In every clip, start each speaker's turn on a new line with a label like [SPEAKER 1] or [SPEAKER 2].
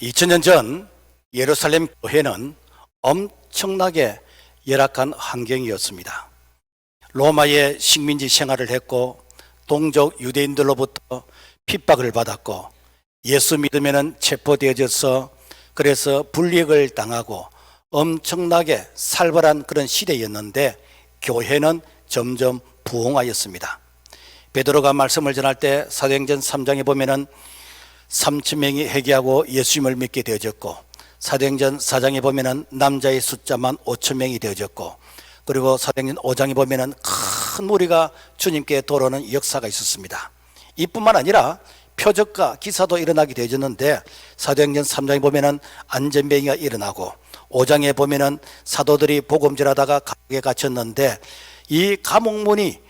[SPEAKER 1] 2000년 전 예루살렘 교회는 엄청나게 열악한 환경이었습니다. 로마의 식민지 생활을 했고 동족 유대인들로부터 핍박을 받았고 예수 믿으면 체포되어져서 그래서 불이익을 당하고 엄청나게 살벌한 그런 시대였는데 교회는 점점 부흥하였습니다. 베드로가 말씀을 전할 때 사도행전 3장에 보면은 3,000명이 회개하고 예수님을 믿게 되어졌고, 사도행전 4장에 보면은 남자의 숫자만 5,000명이 되어졌고, 그리고 사도행전 5장에 보면은 큰 무리가 주님께 돌아오는 역사가 있었습니다. 이뿐만 아니라 표적과 기사도 일어나게 되어졌는데, 사도행전 3장에 보면은 안전병이가 일어나고, 5장에 보면은 사도들이 복음 전하다가 감옥에 갇혔는데 이 감옥문이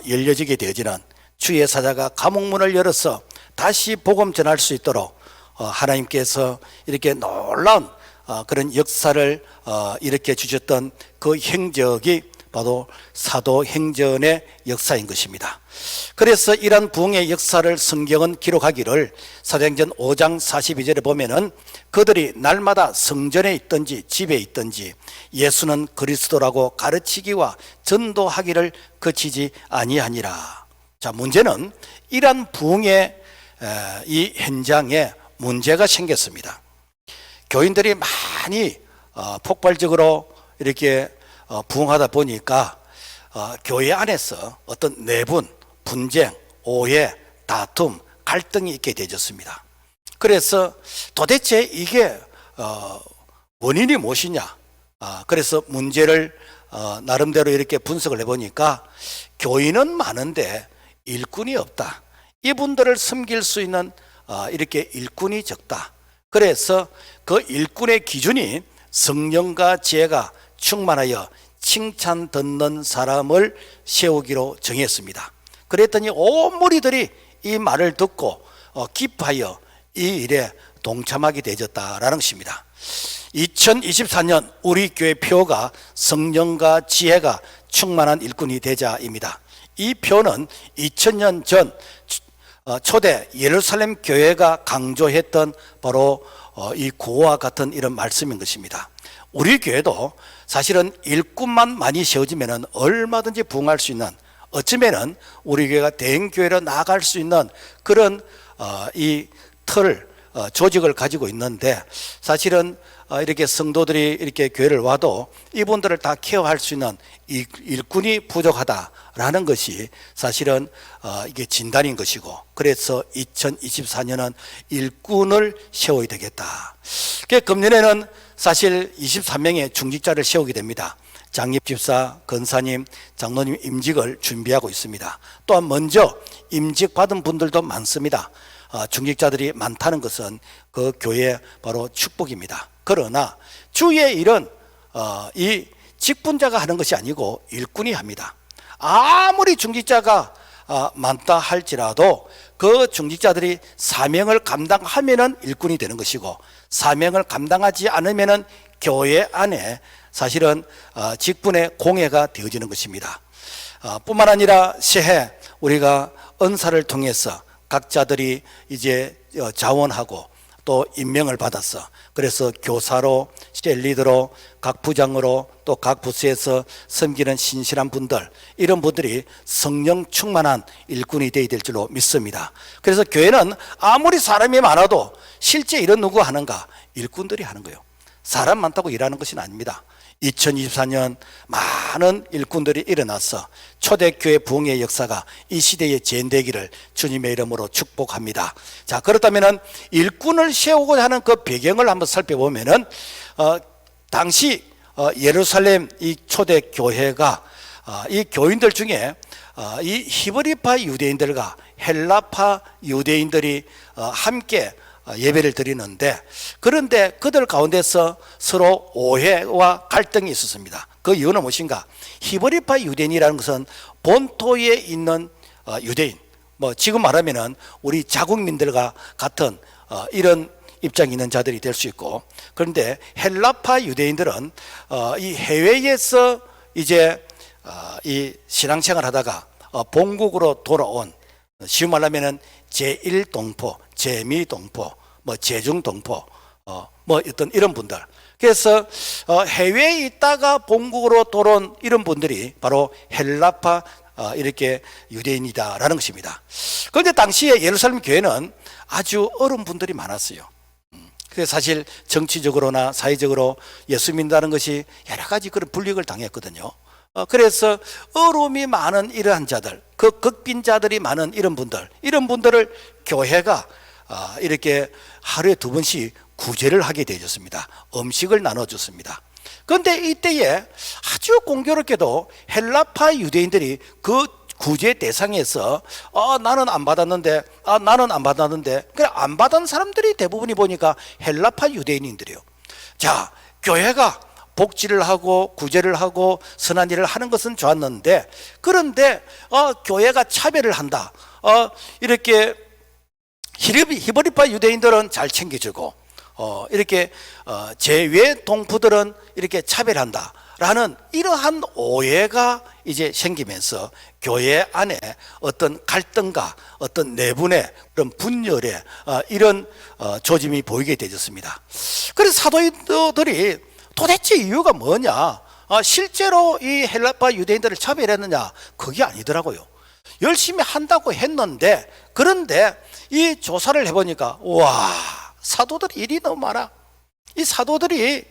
[SPEAKER 1] 열려지게 되어지는, 주의 사자가 감옥문을 열어서 다시 복음 전할 수 있도록 하나님께서 이렇게 놀라운 그런 역사를 일으켜 주셨던 그 행적이 바로 사도행전의 역사인 것입니다. 그래서 이런 부흥의 역사를 성경은 기록하기를 사도행전 5장 42절에 보면은 그들이 날마다 성전에 있든지 집에 있든지 예수는 그리스도라고 가르치기와 전도하기를 그치지 아니하니라. 자, 문제는 이러한 부흥의 이 현장에 문제가 생겼습니다. 교인들이 많이 폭발적으로 이렇게 부흥하다 보니까 교회 안에서 어떤 내분, 분쟁, 오해, 다툼, 갈등이 있게 되었습니다. 그래서 도대체 이게 원인이 무엇이냐? 그래서 문제를 나름대로 이렇게 분석을 해보니까 교인은 많은데 일꾼이 없다. 이분들을 섬길 수 있는 이렇게 일꾼이 적다. 그래서 그 일꾼의 기준이 성령과 지혜가 충만하여 칭찬 듣는 사람을 세우기로 정했습니다. 그랬더니 온 무리들이 이 말을 듣고 기뻐하여 이 일에 동참하게 되었다라는 것입니다. 2024년 우리 교회 표가 성령과 지혜가 충만한 일꾼이 되자입니다. 이 표는 2000년 전 초대 예루살렘 교회가 강조했던 바로 이 구호와 같은 이런 말씀인 것입니다. 우리 교회도 사실은 일꾼만 많이 세워지면 얼마든지 부흥할 수 있는, 어쩌면은 우리 교회가 대형교회로 나아갈 수 있는 그런 이 틀, 조직을 가지고 있는데, 사실은 이렇게 성도들이 이렇게 교회를 와도 이분들을 다 케어할 수 있는 일꾼이 부족하다라는 것이 사실은 이게 진단인 것이고, 그래서 2024년은 일꾼을 세워야 되겠다. 금년에는 사실 23명의 중직자를 세우게 됩니다. 장립집사, 권사님, 장로님 임직을 준비하고 있습니다. 또한 먼저 임직 받은 분들도 많습니다. 중직자들이 많다는 것은 그 교회의 바로 축복입니다. 그러나 주의 일은 이 직분자가 하는 것이 아니고 일꾼이 합니다. 아무리 중직자가 많다 할지라도 그 중직자들이 사명을 감당하면은 일꾼이 되는 것이고, 사명을 감당하지 않으면은 교회 안에 사실은 직분의 공회가 되어지는 것입니다. 뿐만 아니라 새해 우리가 은사를 통해서 각자들이 이제 자원하고 또 임명을 받았어. 그래서 교사로, 셀리더로, 각 부장으로, 또 각 부서에서 섬기는 신실한 분들, 이런 분들이 성령 충만한 일꾼이 되어야 될 줄로 믿습니다. 그래서 교회는 아무리 사람이 많아도 실제 일은 누가 하는가? 일꾼들이 하는 거예요. 사람 많다고 일하는 것은 아닙니다. 2024년 많은 일꾼들이 일어나서 초대교회 부흥의 역사가 이 시대에 재현되기를 주님의 이름으로 축복합니다. 자, 그렇다면 일꾼을 세우고자 하는 그 배경을 한번 살펴보면은 당시 예루살렘 이 초대교회가 이 교인들 중에 이 히브리파 유대인들과 헬라파 유대인들이 함께 예배를 드리는데, 그런데 그들 가운데서 서로 오해와 갈등이 있었습니다. 그 이유는 무엇인가? 히브리파 유대인이라는 것은 본토에 있는 유대인, 지금 말하면은 우리 자국민들과 같은 이런 입장이 있는 자들이 될 수 있고, 그런데 헬라파 유대인들은 이 해외에서 이제 이 신앙생활 하다가 본국으로 돌아온, 쉬운 말로 하면은 제1동포, 제2동포, 제중동포, 뭐 어떤 이런 분들. 그래서 해외에 있다가 본국으로 돌아온 이런 분들이 바로 헬라파 이렇게 유대인이다라는 것입니다. 그런데 당시에 예루살렘 교회는 아주 어려운 분들이 많았어요. 그래서 사실 정치적으로나 사회적으로 예수 믿는다는 것이 여러 가지 그런 불이익을 당했거든요. 그래서 어려움이 많은 이러한 자들, 그 극빈자들이 많은 이런 분들을 교회가 이렇게 하루에 2번씩 구제를 하게 되어졌습니다. 음식을 나눠줬습니다. 그런데 이때에 아주 공교롭게도 헬라파 유대인들이 그 구제 대상에서 나는 안 받았는데 나는 안 받았는데 그래 안 받은 사람들이 대부분이 보니까 헬라파 유대인들이에요. 자, 교회가 복지를 하고 구제를 하고 선한 일을 하는 것은 좋았는데 그런데 교회가 차별을 한다. 이렇게 히브리파 유대인들은 잘 챙겨주고 이렇게 제외 동포들은 이렇게 차별한다라는 이러한 오해가 이제 생기면서 교회 안에 어떤 갈등과 어떤 내분의 그런 분열의 이런 조짐이 보이게 되었습니다. 그래서 사도들이 도대체 이유가 뭐냐? 실제로 이 헬라파 유대인들을 차별했느냐? 그게 아니더라고요. 열심히 한다고 했는데 그런데 이 조사를 해보니까 와, 사도들이 일이 너무 많아. 이 사도들이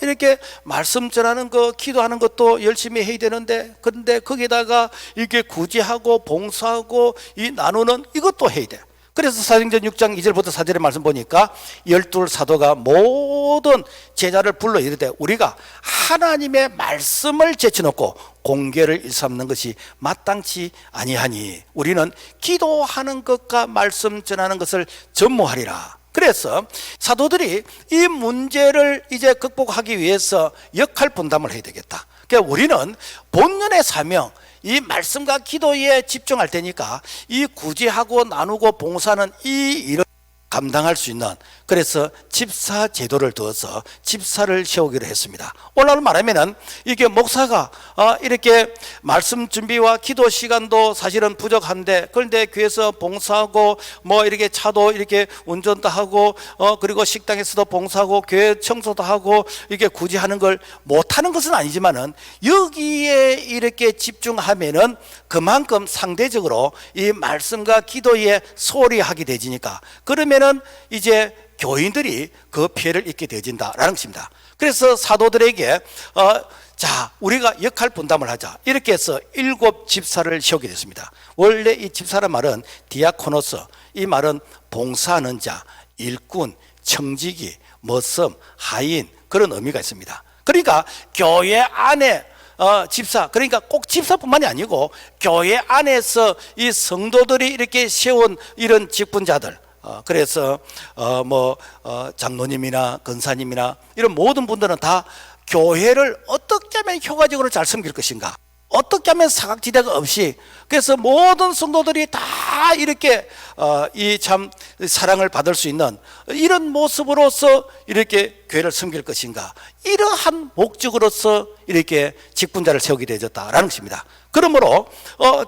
[SPEAKER 1] 이렇게 말씀 전하는 거, 기도하는 것도 열심히 해야 되는데 그런데 거기다가 이렇게 구제하고 봉사하고 이 나누는 이것도 해야 돼. 그래서 사도행전 6장 2절부터 4절의 말씀 보니까 12 사도가 모든 제자를 불러 이르되 우리가 하나님의 말씀을 제쳐놓고 공개를 일삼는 것이 마땅치 아니하니 우리는 기도하는 것과 말씀 전하는 것을 전무하리라. 그래서 사도들이 이 문제를 이제 극복하기 위해서 역할 분담을 해야 되겠다. 그러니까 우리는 본연의 사명, 이 말씀과 기도에 집중할 테니까 이 구제하고 나누고 봉사는 이 일을 감당할 수 있는, 그래서 집사 제도를 두어서 집사를 세우기로 했습니다. 오늘 말하면은 이게 목사가 이렇게 말씀 준비와 기도 시간도 사실은 부족한데 그런데 교회에서 봉사하고 뭐 이렇게 차도 이렇게 운전도 하고 그리고 식당에서도 봉사하고 교회 청소도 하고 이렇게 구제하는 걸 못하는 것은 아니지만은 여기에 이렇게 집중하면은 그만큼 상대적으로 이 말씀과 기도에 소홀히 하게 되지니까 그러면은 이제 교인들이 그 피해를 입게 되어진다라는 것입니다. 그래서 사도들에게 자, 우리가 역할 분담을 하자 이렇게 해서 7 집사를 세우게 됐습니다. 원래 이 집사란 말은 디아코노스, 이 말은 봉사하는 자, 일꾼, 청지기, 머슴, 하인 그런 의미가 있습니다. 그러니까 교회 안에 집사, 그러니까 꼭 집사뿐만이 아니고 교회 안에서 이 성도들이 이렇게 세운 이런 직분자들, 그래서 장로님이나 권사님이나 이런 모든 분들은 다 교회를 어떻게 하면 효과적으로 잘 섬길 것인가, 어떻게 하면 사각지대가 없이, 그래서 모든 성도들이 다 이렇게 이 참 사랑을 받을 수 있는 이런 모습으로서 이렇게 교회를 섬길 것인가, 이러한 목적으로서 이렇게 직분자를 세우게 되어졌다라는 것입니다. 그러므로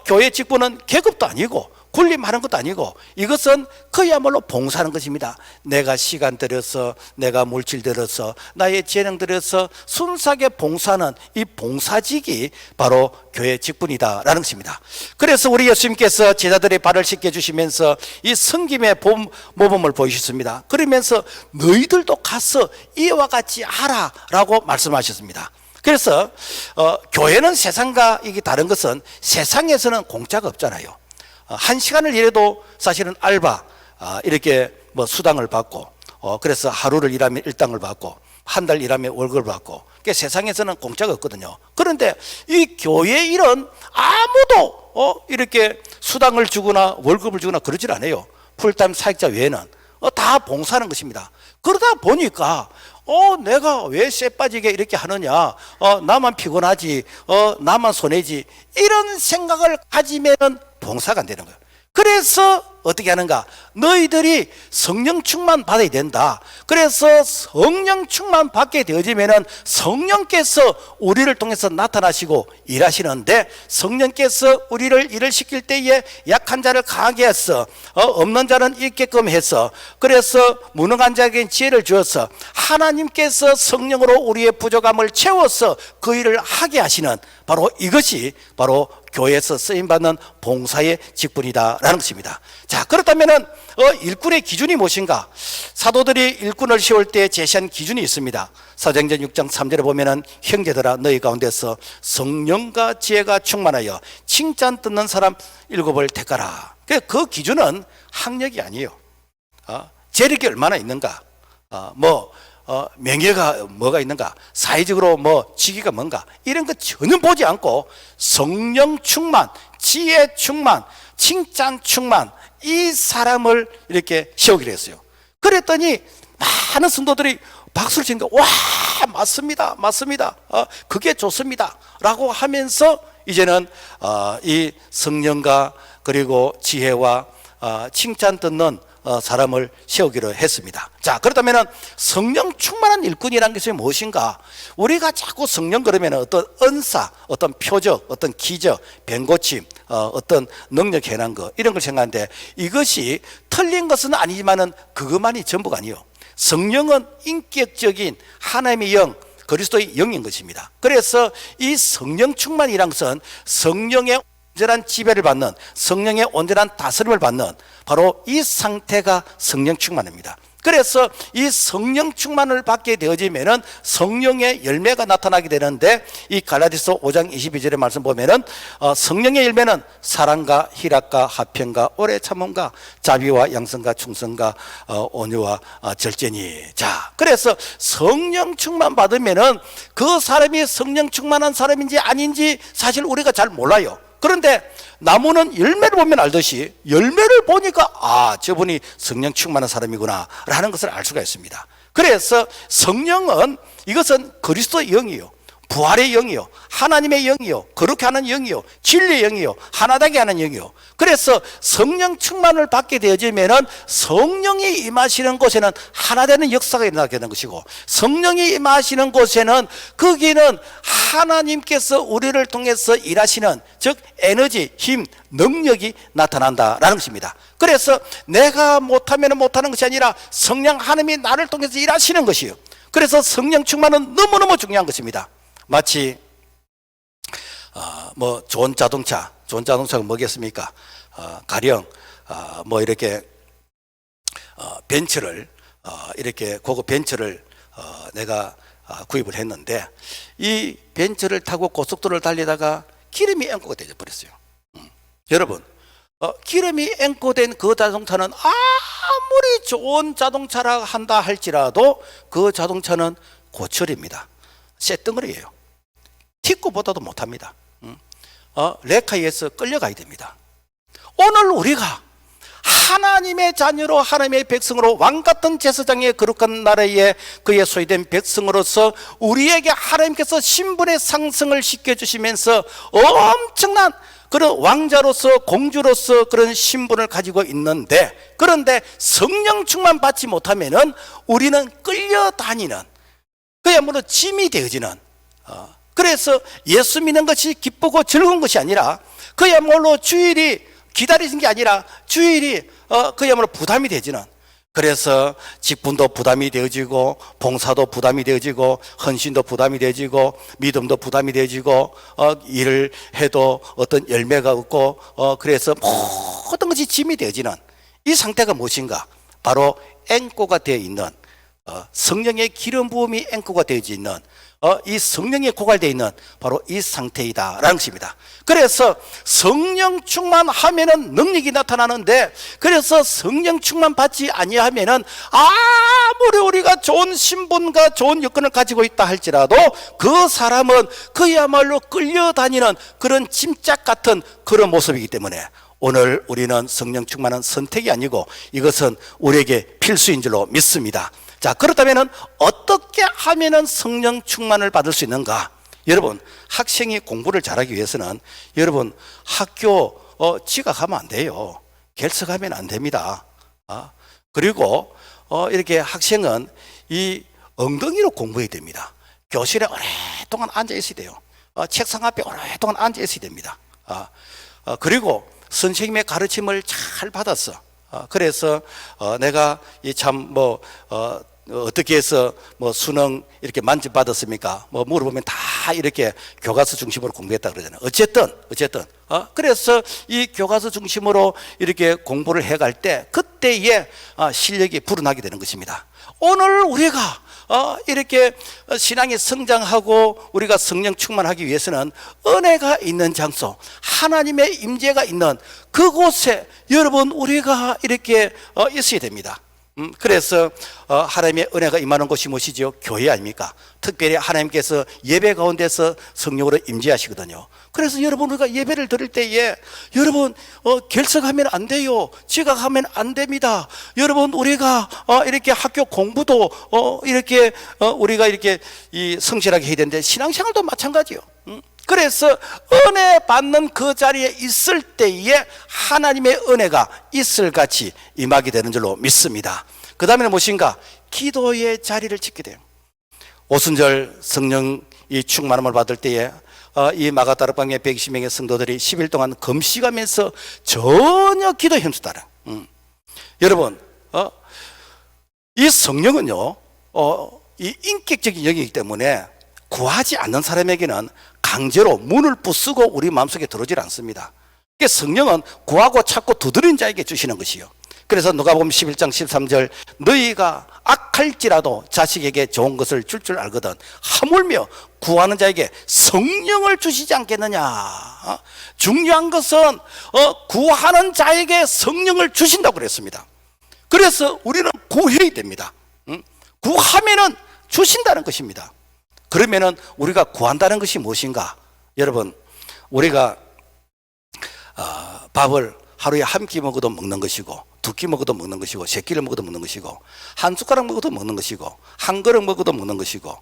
[SPEAKER 1] 교회 직분은 계급도 아니고 군림하는 것도 아니고 이것은 그야말로 봉사하는 것입니다. 내가 시간 들여서, 내가 물질 들여서, 나의 재능 들여서 순수하게 봉사하는 이 봉사직이 바로 교회 직분이다라는 것입니다. 그래서 우리 예수님께서 제자들의 발을 씻겨주시면서 이 섬김의 모범을 보이셨습니다. 그러면서 너희들도 가서 이와 같이 하라라고 말씀하셨습니다. 그래서 교회는 세상과 이게 다른 것은 세상에서는 공짜가 없잖아요. 1시간을 일해도 사실은 알바 이렇게 뭐 수당을 받고 그래서 하루를 일하면 일당을 받고 한 달 일하면 월급을 받고, 그러니까 세상에서는 공짜가 없거든요. 그런데 이 교회 일은 아무도 이렇게 수당을 주거나 월급을 주거나 그러질 않아요. 풀타임 사역자 외에는 다 봉사하는 것입니다. 그러다 보니까 내가 왜 쇠 빠지게 이렇게 하느냐, 나만 피곤하지, 나만 손해지, 이런 생각을 가지면 봉사가 안 되는 거예요. 그래서 어떻게 하는가? 너희들이 성령 충만 받아야 된다. 그래서 성령 충만 받게 되어지면은 성령께서 우리를 통해서 나타나시고 일하시는데, 성령께서 우리를 일을 시킬 때에 약한 자를 강하게 해서 없는 자는 있게끔 해서, 그래서 무능한 자에게 지혜를 주어서 하나님께서 성령으로 우리의 부족함을 채워서 그 일을 하게 하시는, 바로 이것이 바로 교회에서 쓰임받는 봉사의 직분이다라는 것입니다. 자, 그렇다면 일꾼의 기준이 무엇인가? 사도들이 일꾼을 세울 때 제시한 기준이 있습니다. 사도행전 6장 3절에 보면은 형제들아 너희 가운데서 성령과 지혜가 충만하여 칭찬 듣는 사람 7을 택하라. 그 기준은 학력이 아니에요. 재력이 얼마나 있는가? 명예가 뭐가 있는가, 사회적으로 직위가 뭔가, 이런 거 전혀 보지 않고 성령 충만, 지혜 충만, 칭찬 충만, 이 사람을 이렇게 세우기로 했어요. 그랬더니 많은 성도들이 박수를 치니까 와, 맞습니다, 맞습니다, 그게 좋습니다 라고 하면서 이제는 이 성령과 그리고 지혜와 칭찬 듣는 사람을 세우기로 했습니다. 자, 그렇다면 성령 충만한 일꾼이라는 것이 무엇인가? 우리가 자꾸 성령 그러면 어떤 은사, 어떤 표적, 어떤 기적, 병고침, 어떤 능력 해난 거, 이런 걸 생각하는데, 이것이 틀린 것은 아니지만은 그것만이 전부가 아니에요. 성령은 인격적인 하나님의 영, 그리스도의 영인 것입니다. 그래서 이 성령 충만이라는 것은 성령의 온전한 지배를 받는, 성령의 온전한 다스림을 받는, 바로 이 상태가 성령 충만입니다. 그래서 이 성령 충만을 받게 되어지면은 성령의 열매가 나타나게 되는데, 이 갈라디아서 5장 22절의 말씀 보면은 성령의 열매는 사랑과 희락과 화평과 오래 참음과 자비와 양선과 충성과 온유와 절제니. 자, 그래서 성령 충만 받으면은 그 사람이 성령 충만한 사람인지 아닌지 사실 우리가 잘 몰라요. 그런데 나무는 열매를 보면 알듯이, 열매를 보니까 저분이 성령 충만한 사람이구나 라는 것을 알 수가 있습니다. 그래서 성령은, 이것은 그리스도의 영이요, 부활의 영이요, 하나님의 영이요, 거룩히 하는 영이요, 진리의 영이요, 하나되게 하는 영이요. 그래서 성령 충만을 받게 되어지면은 성령이 임하시는 곳에는 하나되는 역사가 일어나게 되는 것이고, 성령이 임하시는 곳에는 거기는 하나님께서 우리를 통해서 일하시는, 즉 에너지, 힘, 능력이 나타난다라는 것입니다. 그래서 내가 못하면 못하는 것이 아니라 성령 하나님이 나를 통해서 일하시는 것이요. 그래서 성령 충만은 너무너무 중요한 것입니다. 마치 좋은 자동차가 뭐겠습니까? 가령 이렇게 벤츠를 이렇게 고급 벤츠를 내가 구입을 했는데, 이 벤츠를 타고 고속도로를 달리다가 기름이 앵꼬가 되어 버렸어요. 여러분, 기름이 앵꼬된 그 자동차는 아무리 좋은 자동차라 한다 할지라도 그 자동차는 고철입니다. 쇳덩어리예요. 티코보다도 못합니다. 레카에 의해서 끌려가야 됩니다. 오늘 우리가 하나님의 자녀로, 하나님의 백성으로, 왕같은 제사장의 거룩한 나라에 그의 소유된 백성으로서 우리에게 하나님께서 신분의 상승을 시켜주시면서 엄청난 그런 왕자로서, 공주로서 그런 신분을 가지고 있는데, 그런데 성령 충만 받지 못하면은 우리는 끌려다니는, 그야말로 짐이 되어지는, 그래서 예수 믿는 것이 기쁘고 즐거운 것이 아니라, 그야말로 주일이 기다리는 게 아니라 주일이 그야말로 부담이 되지는, 그래서 직분도 부담이 되어지고, 봉사도 부담이 되어지고, 헌신도 부담이 되어지고, 믿음도 부담이 되어지고, 일을 해도 어떤 열매가 없고, 그래서 모든 것이 짐이 되어지는 이 상태가 무엇인가? 바로 앵꼬가 되어 있는, 성령의 기름 부음이 앵꼬가 되어 있는, 이 성령이 고갈되어 있는 바로 이 상태이다 라는 것입니다. 그래서 성령 충만하면은 능력이 나타나는데, 그래서 성령 충만 받지 아니하면은 아무리 우리가 좋은 신분과 좋은 여건을 가지고 있다 할지라도 그 사람은 그야말로 끌려다니는 그런 짐짝 같은 그런 모습이기 때문에, 오늘 우리는 성령 충만은 선택이 아니고 이것은 우리에게 필수인 줄로 믿습니다. 자, 그렇다면 어떻게 하면 성령 충만을 받을 수 있는가? 여러분, 학생이 공부를 잘하기 위해서는 여러분 학교 지각하면 안 돼요. 결석하면 안 됩니다. 그리고 이렇게 학생은 이 엉덩이로 공부해야 됩니다. 교실에 오랫동안 앉아 있어야 돼요. 책상 앞에 오랫동안 앉아 있어야 됩니다. 그리고 선생님의 가르침을 잘 받았어. 그래서 내가 어떻게 해서 수능 이렇게 만점받았습니까? 물어보면 다 이렇게 교과서 중심으로 공부했다 그러잖아요. 어쨌든 그래서 이 교과서 중심으로 이렇게 공부를 해갈 때 그때의 실력이 불어나게 되는 것입니다. 오늘 우리가 이렇게 신앙이 성장하고 우리가 성령 충만하기 위해서는 은혜가 있는 장소, 하나님의 임재가 있는 그곳에 여러분 우리가 이렇게 있어야 됩니다. 그래서 하나님의 은혜가 임하는 곳이 무엇이죠? 교회 아닙니까? 특별히 하나님께서 예배 가운데서 성령으로 임재하시거든요. 그래서 여러분 우리가 예배를 드릴 때에 여러분 결석하면 안 돼요. 지각하면 안 됩니다. 여러분 우리가 이렇게 학교 공부도 이렇게 우리가 이렇게 성실하게 해야 되는데 신앙생활도 마찬가지요. 그래서 은혜 받는 그 자리에 있을 때에 하나님의 은혜가 있을같이 임하게 되는 줄로 믿습니다. 그 다음에는 무엇인가? 기도의 자리를 짓게 돼요. 오순절 성령 이 충만함을 받을 때에 이 마가다락방의 120명의 성도들이 10일 동안 금식하면서 전혀 기도에 힘쓰다라. 여러분 이 성령은요 이 인격적인 영이기 때문에 구하지 않는 사람에게는 강제로 문을 부수고 우리 마음속에 들어오질 않습니다. 성령은 구하고 찾고 두드린 자에게 주시는 것이요. 그래서 누가복음 11장 13절 너희가 악할지라도 자식에게 좋은 것을 줄 알거든 하물며 구하는 자에게 성령을 주시지 않겠느냐. 중요한 것은 구하는 자에게 성령을 주신다고 그랬습니다. 그래서 우리는 구해야 됩니다. 구하면은 주신다는 것입니다. 그러면은 우리가 구한다는 것이 무엇인가? 여러분 우리가 밥을 하루에 한 끼 먹어도 먹는 것이고 두 끼 먹어도 먹는 것이고 세 끼를 먹어도 먹는 것이고 한 숟가락 먹어도 먹는 것이고 한 그릇 먹어도 먹는 것이고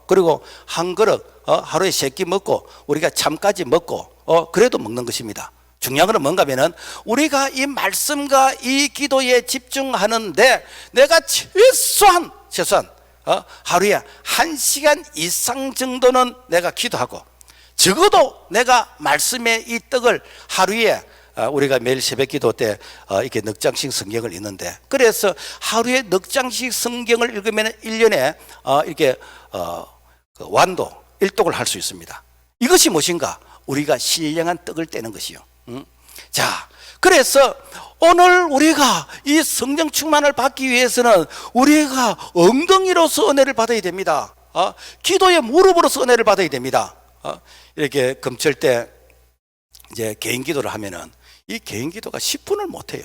[SPEAKER 1] 그리고 한 그릇 하루에 세 끼 먹고 우리가 잠까지 먹고 그래도 먹는 것입니다. 중요한 것은 뭔가 하면은 우리가 이 말씀과 이 기도에 집중하는데 내가 최소한 하루에 1시간 이상 정도는 내가 기도하고 적어도 내가 말씀의 이 떡을 하루에 우리가 매일 새벽 기도 때 이렇게 넉 장씩 성경을 읽는데 그래서 하루에 넉 장씩 성경을 읽으면 1년에 이렇게 완도 1독을 할 수 있습니다. 이것이 무엇인가? 우리가 신령한 떡을 떼는 것이요. 자, 그래서 오늘 우리가 이 성령 충만을 받기 위해서는 우리가 엉덩이로서 은혜를 받아야 됩니다. 기도의 무릎으로서 은혜를 받아야 됩니다. 이렇게 금철 때 이제 개인 기도를 하면은 이 개인 기도가 10분을 못 해요.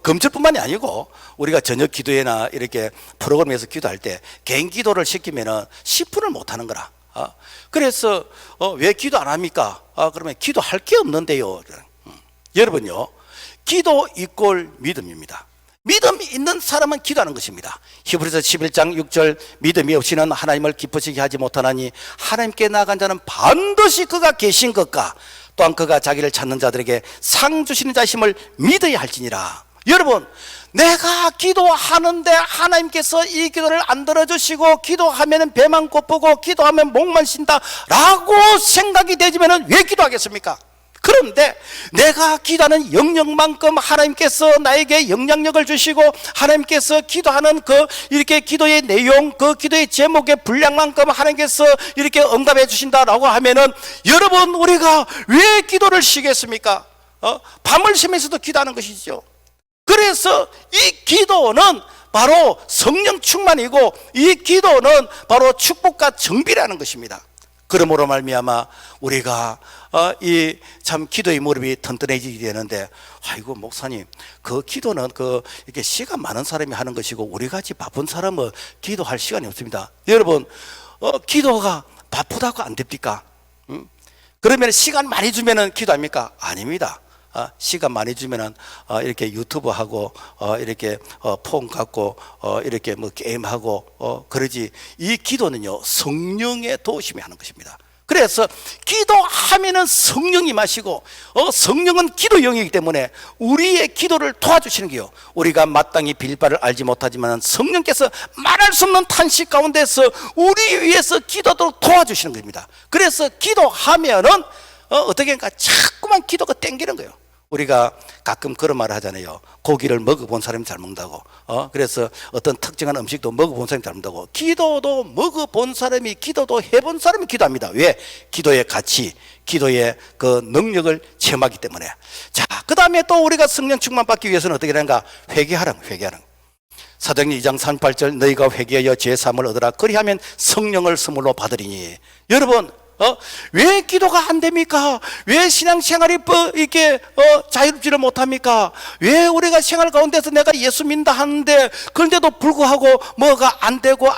[SPEAKER 1] 금철뿐만이 아니고 우리가 저녁 기도회나 이렇게 프로그램에서 기도할 때 개인 기도를 시키면은 10분을 못 하는 거라. 그래서 왜 기도 안 합니까? 그러면 기도할 게 없는데요. 여러분요, 기도 이꼴 믿음입니다. 믿음이 있는 사람은 기도하는 것입니다. 히브리서 11장 6절 믿음이 없이는 하나님을 기쁘시게 하지 못하나니 하나님께 나아간 자는 반드시 그가 계신 것과 또한 그가 자기를 찾는 자들에게 상 주시는 자심을 믿어야 할지니라. 여러분, 내가 기도하는데 하나님께서 이 기도를 안 들어주시고 기도하면 배만 고프고 기도하면 목만 쉰다 라고 생각이 되지면 왜 기도하겠습니까? 그런데 내가 기도하는 영역만큼 하나님께서 나에게 영향력을 주시고 하나님께서 기도하는 이렇게 기도의 내용, 기도의 제목의 분량만큼 하나님께서 이렇게 응답해 주신다라고 하면은 여러분 우리가 왜 기도를 쉬겠습니까? 밤을 새면서도 기도하는 것이죠. 그래서 이 기도는 바로 성령 충만이고 이 기도는 바로 축복과 정비라는 것입니다. 그러므로 말미암아 우리가 이 참 기도의 무릎이 튼튼해지게 되는데 아이고 목사님 그 기도는 이렇게 시간 많은 사람이 하는 것이고 우리같이 바쁜 사람은 기도할 시간이 없습니다. 여러분 기도가 바쁘다고 안 됩니까? 그러면 시간 많이 주면은 기도합니까? 아닙니다. 시간 많이 주면은 이렇게 유튜브 하고 이렇게 폰 갖고 이렇게 뭐 게임 하고 그러지 이 기도는요 성령의 도우심이 하는 것입니다. 그래서 기도하면은 성령이 마시고 성령은 기도 영이기 때문에 우리의 기도를 도와주시는 게요. 우리가 마땅히 빌 바를 알지 못하지만 성령께서 말할 수 없는 탄식 가운데서 우리 위해서 기도하도록 도와주시는 겁니다. 그래서 기도하면은 어떻게 하니까 자꾸만 기도가 땡기는 거예요. 우리가 가끔 그런 말을 하잖아요. 고기를 먹어본 사람이 잘 먹는다고. 그래서 어떤 특정한 음식도 먹어본 사람이 잘 먹는다고. 기도도 먹어본 사람이, 기도도 해본 사람이 기도합니다. 왜? 기도의 가치, 기도의 그 능력을 체험하기 때문에. 자, 그 다음에 또 우리가 성령 충만 받기 위해서는 어떻게 되는가? 회개하라. 사도행전 2장 38절 너희가 회개하여 제3을 얻으라. 그리하면 성령을 선물로 받으리니. 여러분, 왜 기도가 안 됩니까? 왜 신앙생활이 이렇게 자유롭지를 못합니까? 왜 우리가 생활 가운데서 내가 예수 믿는다 하는데 그런데도 불구하고 뭐가 안 되고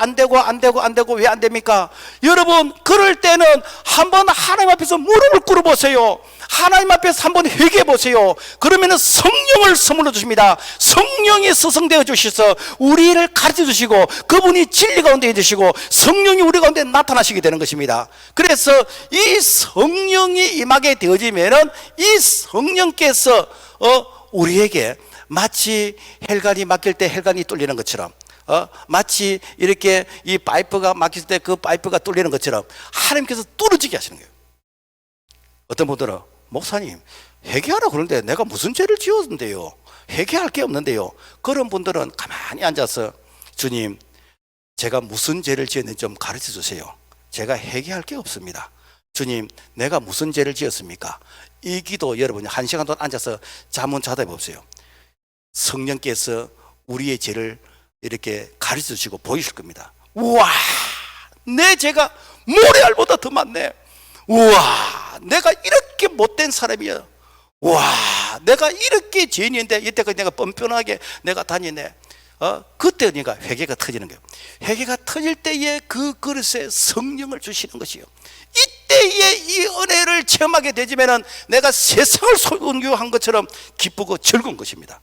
[SPEAKER 1] 왜 안 됩니까? 여러분, 그럴 때는 한번 하나님 앞에서 무릎을 꿇어보세요. 하나님 앞에서 한번 회개해 보세요. 그러면은 성령을 선물로 주십니다. 성령이 스승되어 주셔서 우리를 가르쳐 주시고 그분이 진리 가운데 해주시고 성령이 우리 가운데 나타나시게 되는 것입니다. 그래서 이 성령이 임하게 되어지면은 이 성령께서 우리에게 마치 혈관이 막힐 때 혈관이 뚫리는 것처럼 마치 이렇게 이 파이프가 막힐 때 그 파이프가 뚫리는 것처럼 하나님께서 뚫어지게 하시는 거예요. 어떤 분들은 목사님 회개하라 그러는데 내가 무슨 죄를 지었는데요? 회개할 게 없는데요. 그런 분들은 가만히 앉아서 주님, 제가 무슨 죄를 지었는지 좀 가르쳐 주세요. 제가 회개할 게 없습니다. 주님, 내가 무슨 죄를 지었습니까? 이 기도 여러분이 1시간 동안 앉아서 잠은 자다 해보세요. 성령께서 우리의 죄를 이렇게 가르쳐 주시고 보이실 겁니다. 우와, 내 죄가 모래알보다 더 많네. 우와, 내가 이렇게 못된 사람이야. 우와, 내가 이렇게 죄인인데 이때까지 내가 뻔뻔하게 내가 다니네. 그때 그러니까 회개가 터지는 거예요. 회개가 터질 때에 그 그릇에 성령을 주시는 것이요. 이때에 이 은혜를 체험하게 되지면은 내가 세상을 소유한 것처럼 기쁘고 즐거운 것입니다.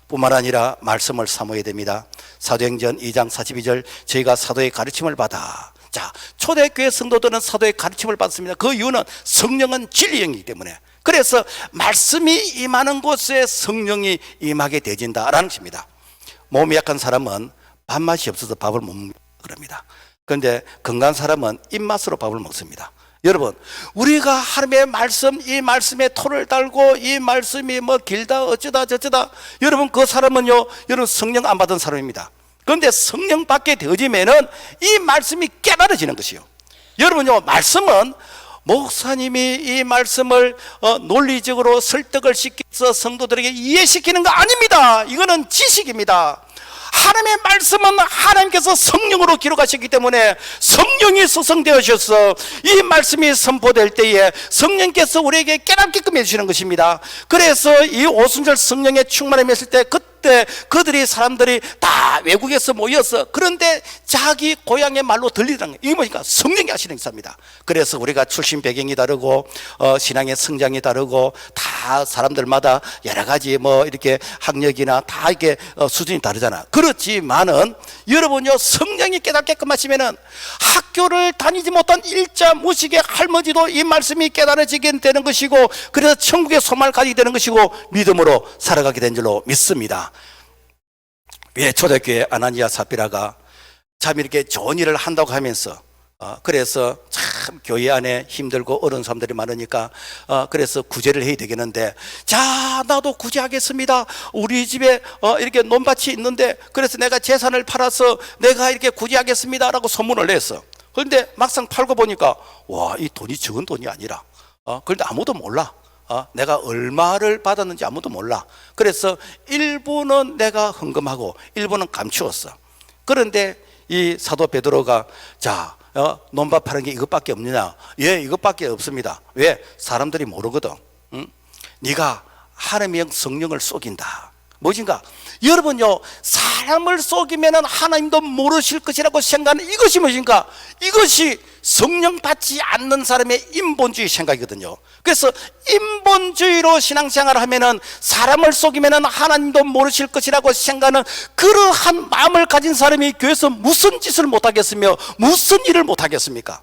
[SPEAKER 1] 뿐만 아니라 말씀을 사모해야 됩니다. 사도행전 2장 42절 저희가 사도의 가르침을 받아. 자, 초대교회 성도들은 사도의 가르침을 받습니다. 그 이유는 성령은 진리의 영이기 때문에. 그래서 말씀이 임하는 곳에 성령이 임하게 되진다라는 것입니다. 몸이 약한 사람은 밥맛이 없어서 밥을 못 먹습니다. 그런데 건강한 사람은 입맛으로 밥을 먹습니다. 여러분, 우리가 하나님의 말씀, 이 말씀에 토를 달고 이 말씀이 뭐 길다 어쩌다 저쩌다, 여러분 그 사람은요, 여러분 성령 안 받은 사람입니다. 그런데 성령 받게 되어지면은 이 말씀이 깨달아지는 것이요. 여러분요, 말씀은 목사님이 이 말씀을 논리적으로 설득을 시켜서 성도들에게 이해시키는 거 아닙니다. 이거는 지식입니다. 하나님의 말씀은 하나님께서 성령으로 기록하셨기 때문에 성령이 소성되어셔서 이 말씀이 선포될 때에 성령께서 우리에게 깨닫게끔 해주시는 것입니다. 그래서 이 오순절 성령의 충만함이 있을 때 그때 그들이 사람들이 다 외국에서 모여서 그런데 자기 고향의 말로 들리는 이게 뭐니까 성령이 하시는 것입니다. 그래서 우리가 출신 배경이 다르고 신앙의 성장이 다르고 다 사람들마다 여러 가지 뭐 이렇게 학력이나 다 이렇게 수준이 다르잖아. 그렇지만은 여러분요, 성령이 깨닫게끔 하시면은 학교를 다니지 못한 일자 무식의 할머니도 이 말씀이 깨달아지게 되는 것이고 그래서 천국의 소망을 가지게 되는 것이고 믿음으로 살아가게 된 줄로 믿습니다. 왜 초대교회 아나니아 삽비라가 참 이렇게 좋은 일을 한다고 하면서 그래서 참 교회 안에 힘들고 어려운 사람들이 많으니까 그래서 구제를 해야 되겠는데, 자 나도 구제하겠습니다. 우리 집에 이렇게 논밭이 있는데 그래서 내가 재산을 팔아서 내가 이렇게 구제하겠습니다 라고 소문을 냈어. 그런데 막상 팔고 보니까 와, 이 돈이 적은 돈이 아니라 그런데 아무도 몰라. 내가 얼마를 받았는지 아무도 몰라. 그래서 일부는 내가 헌금하고 일부는 감추었어. 그런데 이 사도 베드로가 자 논밭 파는 게 이것밖에 없느냐? 예, 이것밖에 없습니다. 왜? 사람들이 모르거든. 네가 하나님의 성령을 속인다. 무엇인가? 여러분요, 사람을 속이면 하나님도 모르실 것이라고 생각하는 이것이 무엇인가? 이것이 성령 받지 않는 사람의 인본주의 생각이거든요. 그래서 인본주의로 신앙생활을 하면은 사람을 속이면은 하나님도 모르실 것이라고 생각하는 그러한 마음을 가진 사람이 교회에서 무슨 짓을 못하겠으며 무슨 일을 못하겠습니까?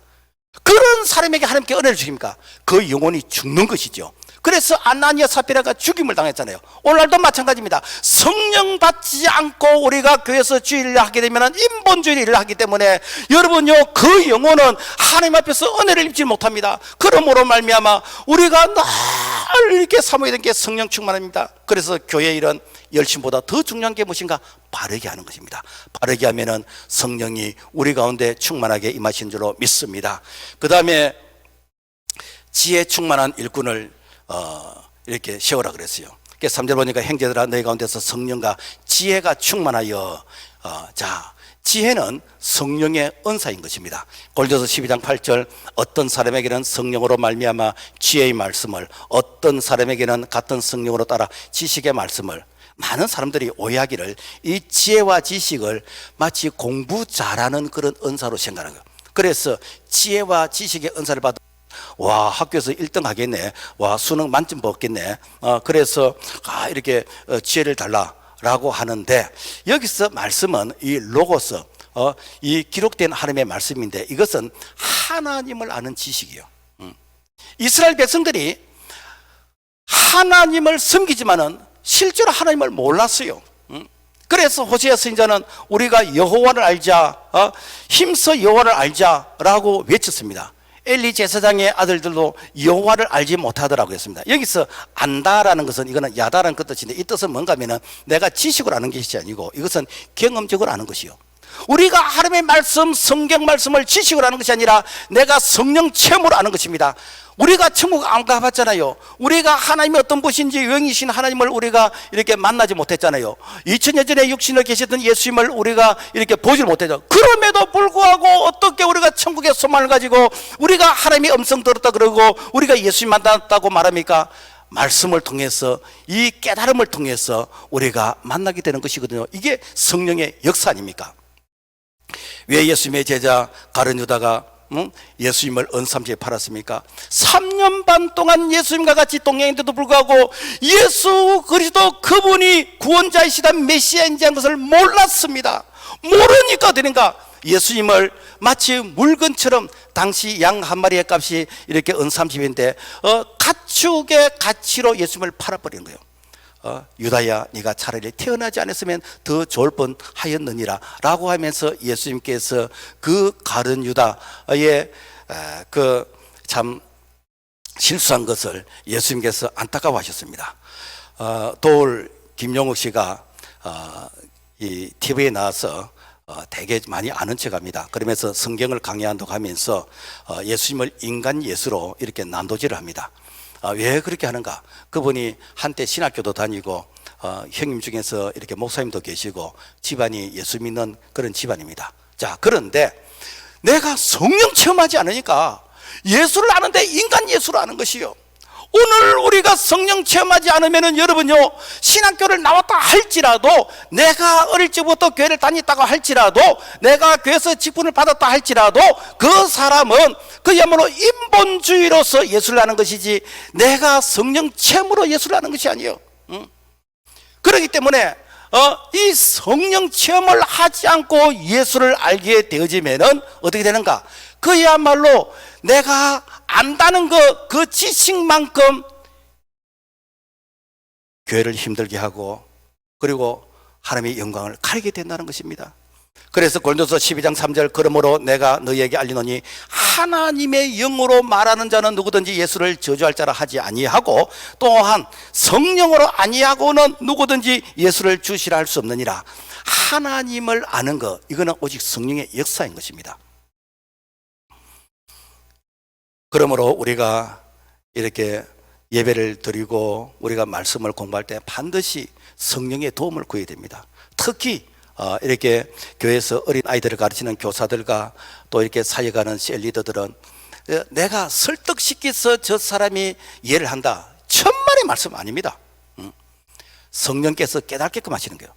[SPEAKER 1] 그런 사람에게 하나님께 은혜를 주십니까? 그 영혼이 죽는 것이죠. 그래서 아나니아 사피라가 죽임을 당했잖아요. 오늘날도 마찬가지입니다. 성령 받지 않고 우리가 교회에서 주일을 하게 되면 인본주의를 하기 때문에 여러분요, 그 영혼은 하나님 앞에서 은혜를 입지 못합니다. 그러므로 말미암아 우리가 늘 이렇게 사모해야 되는 게 성령 충만입니다. 그래서 교회 일은 열심보다 더 중요한 게 무엇인가? 바르게 하는 것입니다. 바르게 하면은 성령이 우리 가운데 충만하게 임하신 줄로 믿습니다. 그 다음에 지혜 충만한 일꾼을 이렇게 세우라 그랬어요. 3절 보니까 형제들아 너희 가운데서 성령과 지혜가 충만하여 자, 지혜는 성령의 은사인 것입니다. 골로새 12장 8절 어떤 사람에게는 성령으로 말미암아 지혜의 말씀을, 어떤 사람에게는 같은 성령으로 따라 지식의 말씀을. 많은 사람들이 오해하기를 이 지혜와 지식을 마치 공부 잘하는 그런 은사로 생각하는 거예요. 그래서 지혜와 지식의 은사를 받아 와, 학교에서 1등 하겠네. 와, 수능 만점 받겠네. 그래서 이렇게 지혜를 달라라고 하는데, 여기서 말씀은 이 로고스, 이 기록된 하나님의 말씀인데, 이것은 하나님을 아는 지식이에요. 이스라엘 백성들이 하나님을 섬기지만은 실제로 하나님을 몰랐어요. 그래서 호세아 선지자는 우리가 여호와를 알자, 힘써 여호와를 알자라고 외쳤습니다. 엘리 제사장의 아들들도 여호와를 알지 못하더라고 했습니다. 여기서 안다라는 것은 이거는 야다라는 그 뜻인데, 이 뜻은 뭔가 하면은 내가 지식으로 아는 것이 아니고 이것은 경험적으로 아는 것이요. 우리가 하나님의 말씀, 성경 말씀을 지식으로 아는 것이 아니라 내가 성령 체험으로 아는 것입니다. 우리가 천국 안 가봤잖아요. 우리가 하나님이 어떤 분이신지, 영이신 하나님을 우리가 이렇게 만나지 못했잖아요. 2000년 전에 육신을 계셨던 예수님을 우리가 이렇게 보질 못했죠. 그럼에도 불구하고 어떻게 우리가 천국의 소망을 가지고 우리가 하나님의 음성 들었다 그러고 우리가 예수님 만났다고 말합니까? 말씀을 통해서, 이 깨달음을 통해서 우리가 만나게 되는 것이거든요. 이게 성령의 역사 아닙니까? 왜 예수님의 제자 가룟 유다가 예수님을 언삼지에 팔았습니까? 3년 반 동안 예수님과 같이 동행인데도 불구하고 예수 그리스도 그분이 구원자이시다, 메시아인지 한 것을 몰랐습니다. 모르니까 되는가? 예수님을 마치 물건처럼, 당시 양 한 마리의 값이 이렇게 언삼십인데 가축의 가치로 예수님을 팔아버린 거예요. 유다야, 네가 차라리 태어나지 않았으면 더 좋을 뻔하였느니라 라고 하면서 예수님께서 그 가룟 유다의 그 참 실수한 것을 예수님께서 안타까워하셨습니다. 도울 김용욱 씨가 이 TV에 나와서 되게 많이 아는 척합니다. 그러면서 성경을 강의한다고 하면서 예수님을 인간 예수로 이렇게 난도질을 합니다. 왜 그렇게 하는가? 그분이 한때 신학교도 다니고 형님 중에서 이렇게 목사님도 계시고 집안이 예수 믿는 그런 집안입니다. 자, 그런데 내가 성령 체험하지 않으니까 예수를 아는데 인간 예수를 아는 것이요. 오늘 우리가 성령 체험하지 않으면은 여러분요, 신학교를 나왔다 할지라도, 내가 어릴 적부터 교회를 다녔다고 할지라도, 내가 교회에서 직분을 받았다 할지라도 그 사람은 그야말로 인본주의로서 예수를 아는 것이지 내가 성령 체험으로 예수를 아는 것이 아니에요. 그렇기 때문에 이 성령 체험을 하지 않고 예수를 알게 되어지면은 어떻게 되는가? 그야말로 내가 안다는 그 지식만큼 교회를 힘들게 하고, 그리고 하나님의 영광을 가리게 된다는 것입니다. 그래서 고린도서 12장 3절 그러므로 내가 너희에게 알리노니 하나님의 영으로 말하는 자는 누구든지 예수를 저주할 자라 하지 아니하고, 또한 성령으로 아니하고는 누구든지 예수를 주시라 할 수 없느니라. 하나님을 아는 것, 이거는 오직 성령의 역사인 것입니다. 그러므로 우리가 이렇게 예배를 드리고 우리가 말씀을 공부할 때 반드시 성령의 도움을 구해야 됩니다. 특히 이렇게 교회에서 어린 아이들을 가르치는 교사들과 또 이렇게 사역하는 셀리더들은 내가 설득시켜서 저 사람이 이해를 한다, 천만의 말씀 아닙니다. 성령께서 깨닫게끔 하시는 거예요.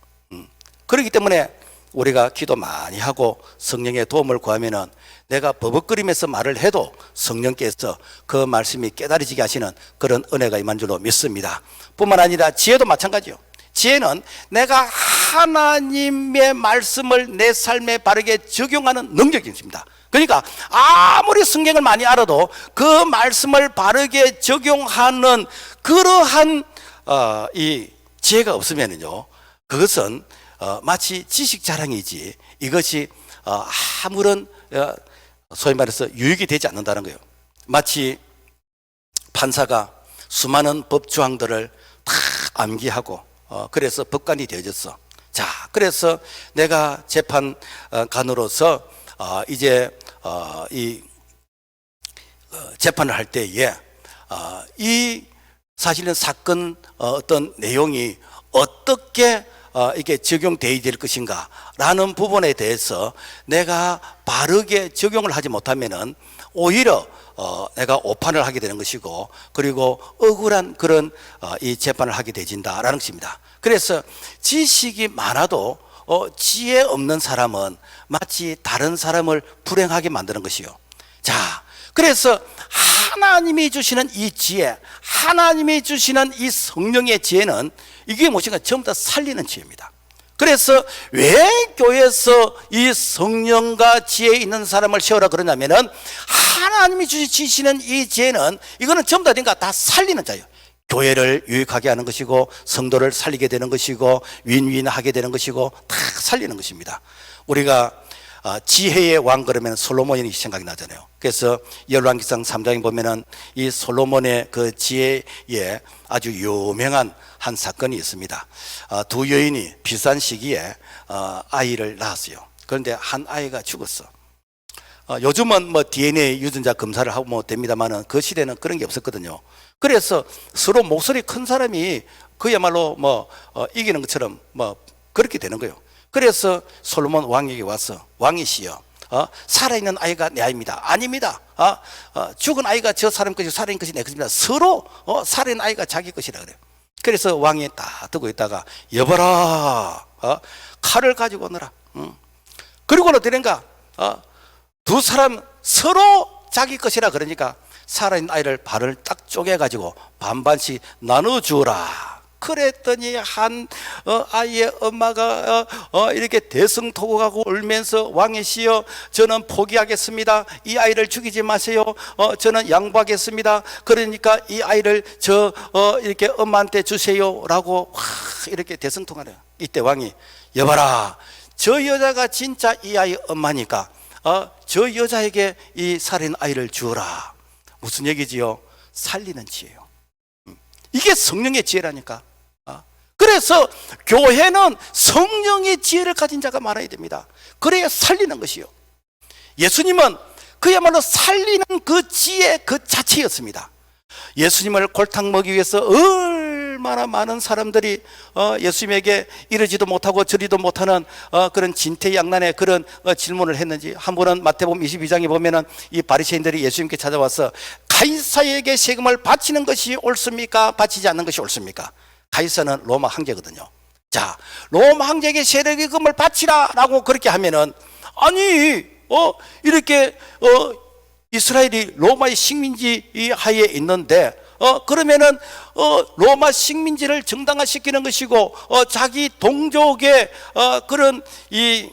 [SPEAKER 1] 그렇기 때문에 우리가 기도 많이 하고 성령의 도움을 구하면은 내가 버벅거리면서 말을 해도 성령께서 그 말씀이 깨달아지게 하시는 그런 은혜가 임한 줄로 믿습니다. 뿐만 아니라 지혜도 마찬가지요. 지혜는 내가 하나님의 말씀을 내 삶에 바르게 적용하는 능력이 있습니다. 그러니까 아무리 성경을 많이 알아도 그 말씀을 바르게 적용하는 그러한 이 지혜가 없으면요, 그것은 마치 지식 자랑이지 이것이 아무런 소위 말해서 유익이 되지 않는다는 거예요. 마치 판사가 수많은 법조항들을 다 암기하고 그래서 법관이 되어졌어. 자, 그래서 내가 재판관으로서 이제 이 재판을 할 때에 이 사실은 사건 어떤 내용이 어떻게 이게 적용되어야 될 것인가 라는 부분에 대해서 내가 바르게 적용을 하지 못하면은 오히려 내가 오판을 하게 되는 것이고, 그리고 억울한 그런 이 재판을 하게 되진다라는 것입니다. 그래서 지식이 많아도 지혜 없는 사람은 마치 다른 사람을 불행하게 만드는 것이요. 자, 그래서 하나님이 주시는 이 지혜, 하나님이 주시는 이 성령의 지혜는 이게 무엇인가 전부 다 살리는 지혜입니다. 그래서 왜 교회에서 이 성령과 지혜 있는 사람을 세우라 그러냐면은 하나님이 주시는 이 지혜는 이거는 전부 다 살리는 자예요. 교회를 유익하게 하는 것이고, 성도를 살리게 되는 것이고, 윈윈하게 되는 것이고, 다 살리는 것입니다. 우리가 지혜의 왕 그러면 솔로몬이 생각이 나잖아요. 그래서 열왕기상 3장에 보면은 이 솔로몬의 그 지혜에 아주 유명한 한 사건이 있습니다. 두 여인이 비슷한 시기에 아이를 낳았어요. 그런데 한 아이가 죽었어. 요즘은 뭐 DNA 유전자 검사를 하고 뭐 됩니다만은 그 시대는 그런 게 없었거든요. 그래서 서로 목소리 큰 사람이 그야말로 뭐 이기는 것처럼 뭐 그렇게 되는 거예요. 그래서 솔로몬 왕에게 와서, 왕이시여, 살아있는 아이가 내 아이입니다. 아닙니다. 죽은 아이가 저 사람 것이고 살아있는 것이 내 것입니다. 서로 살아있는 아이가 자기 것이라 그래요. 그래서 왕이 딱 듣고 있다가, 여봐라, 칼을 가지고 오너라. 그리고는 어떻게된가, 두 사람 서로 자기 것이라 그러니까 살아있는 아이를 발을 딱 쪼개가지고 반반씩 나눠주라. 그랬더니 한 아이의 엄마가 이렇게 대성통곡하고 울면서, 왕이시여, 저는 포기하겠습니다. 이 아이를 죽이지 마세요. 저는 양보하겠습니다. 그러니까 이 아이를 이렇게 엄마한테 주세요라고 이렇게 대성통하래요. 이때 왕이, 여봐라, 저 여자가 진짜 이 아이 엄마니까 저 여자에게 이 살인 아이를 주어라. 무슨 얘기지요? 살리는 지혜요. 이게 성령의 지혜라니까. 그래서 교회는 성령의 지혜를 가진 자가 많아야 됩니다. 그래야 살리는 것이요. 예수님은 그야말로 살리는 그 지혜 그 자체였습니다. 예수님을 골탕 먹이기 위해서 얼마나 많은 사람들이 예수님에게 이러지도 못하고 저리도 못하는 그런 진퇴양난의 그런 질문을 했는지, 한 번은 마태복음 22장에 보면은 이 바리새인들이 예수님께 찾아와서, 가이사에게 세금을 바치는 것이 옳습니까? 바치지 않는 것이 옳습니까? 가이사는 로마 황제거든요. 자, 로마 황제에게 세금을 바치라라고 그렇게 하면은, 아니 이렇게 이스라엘이 로마의 식민지 하에 있는데 그러면은 로마 식민지를 정당화시키는 것이고 자기 동족의 그런 이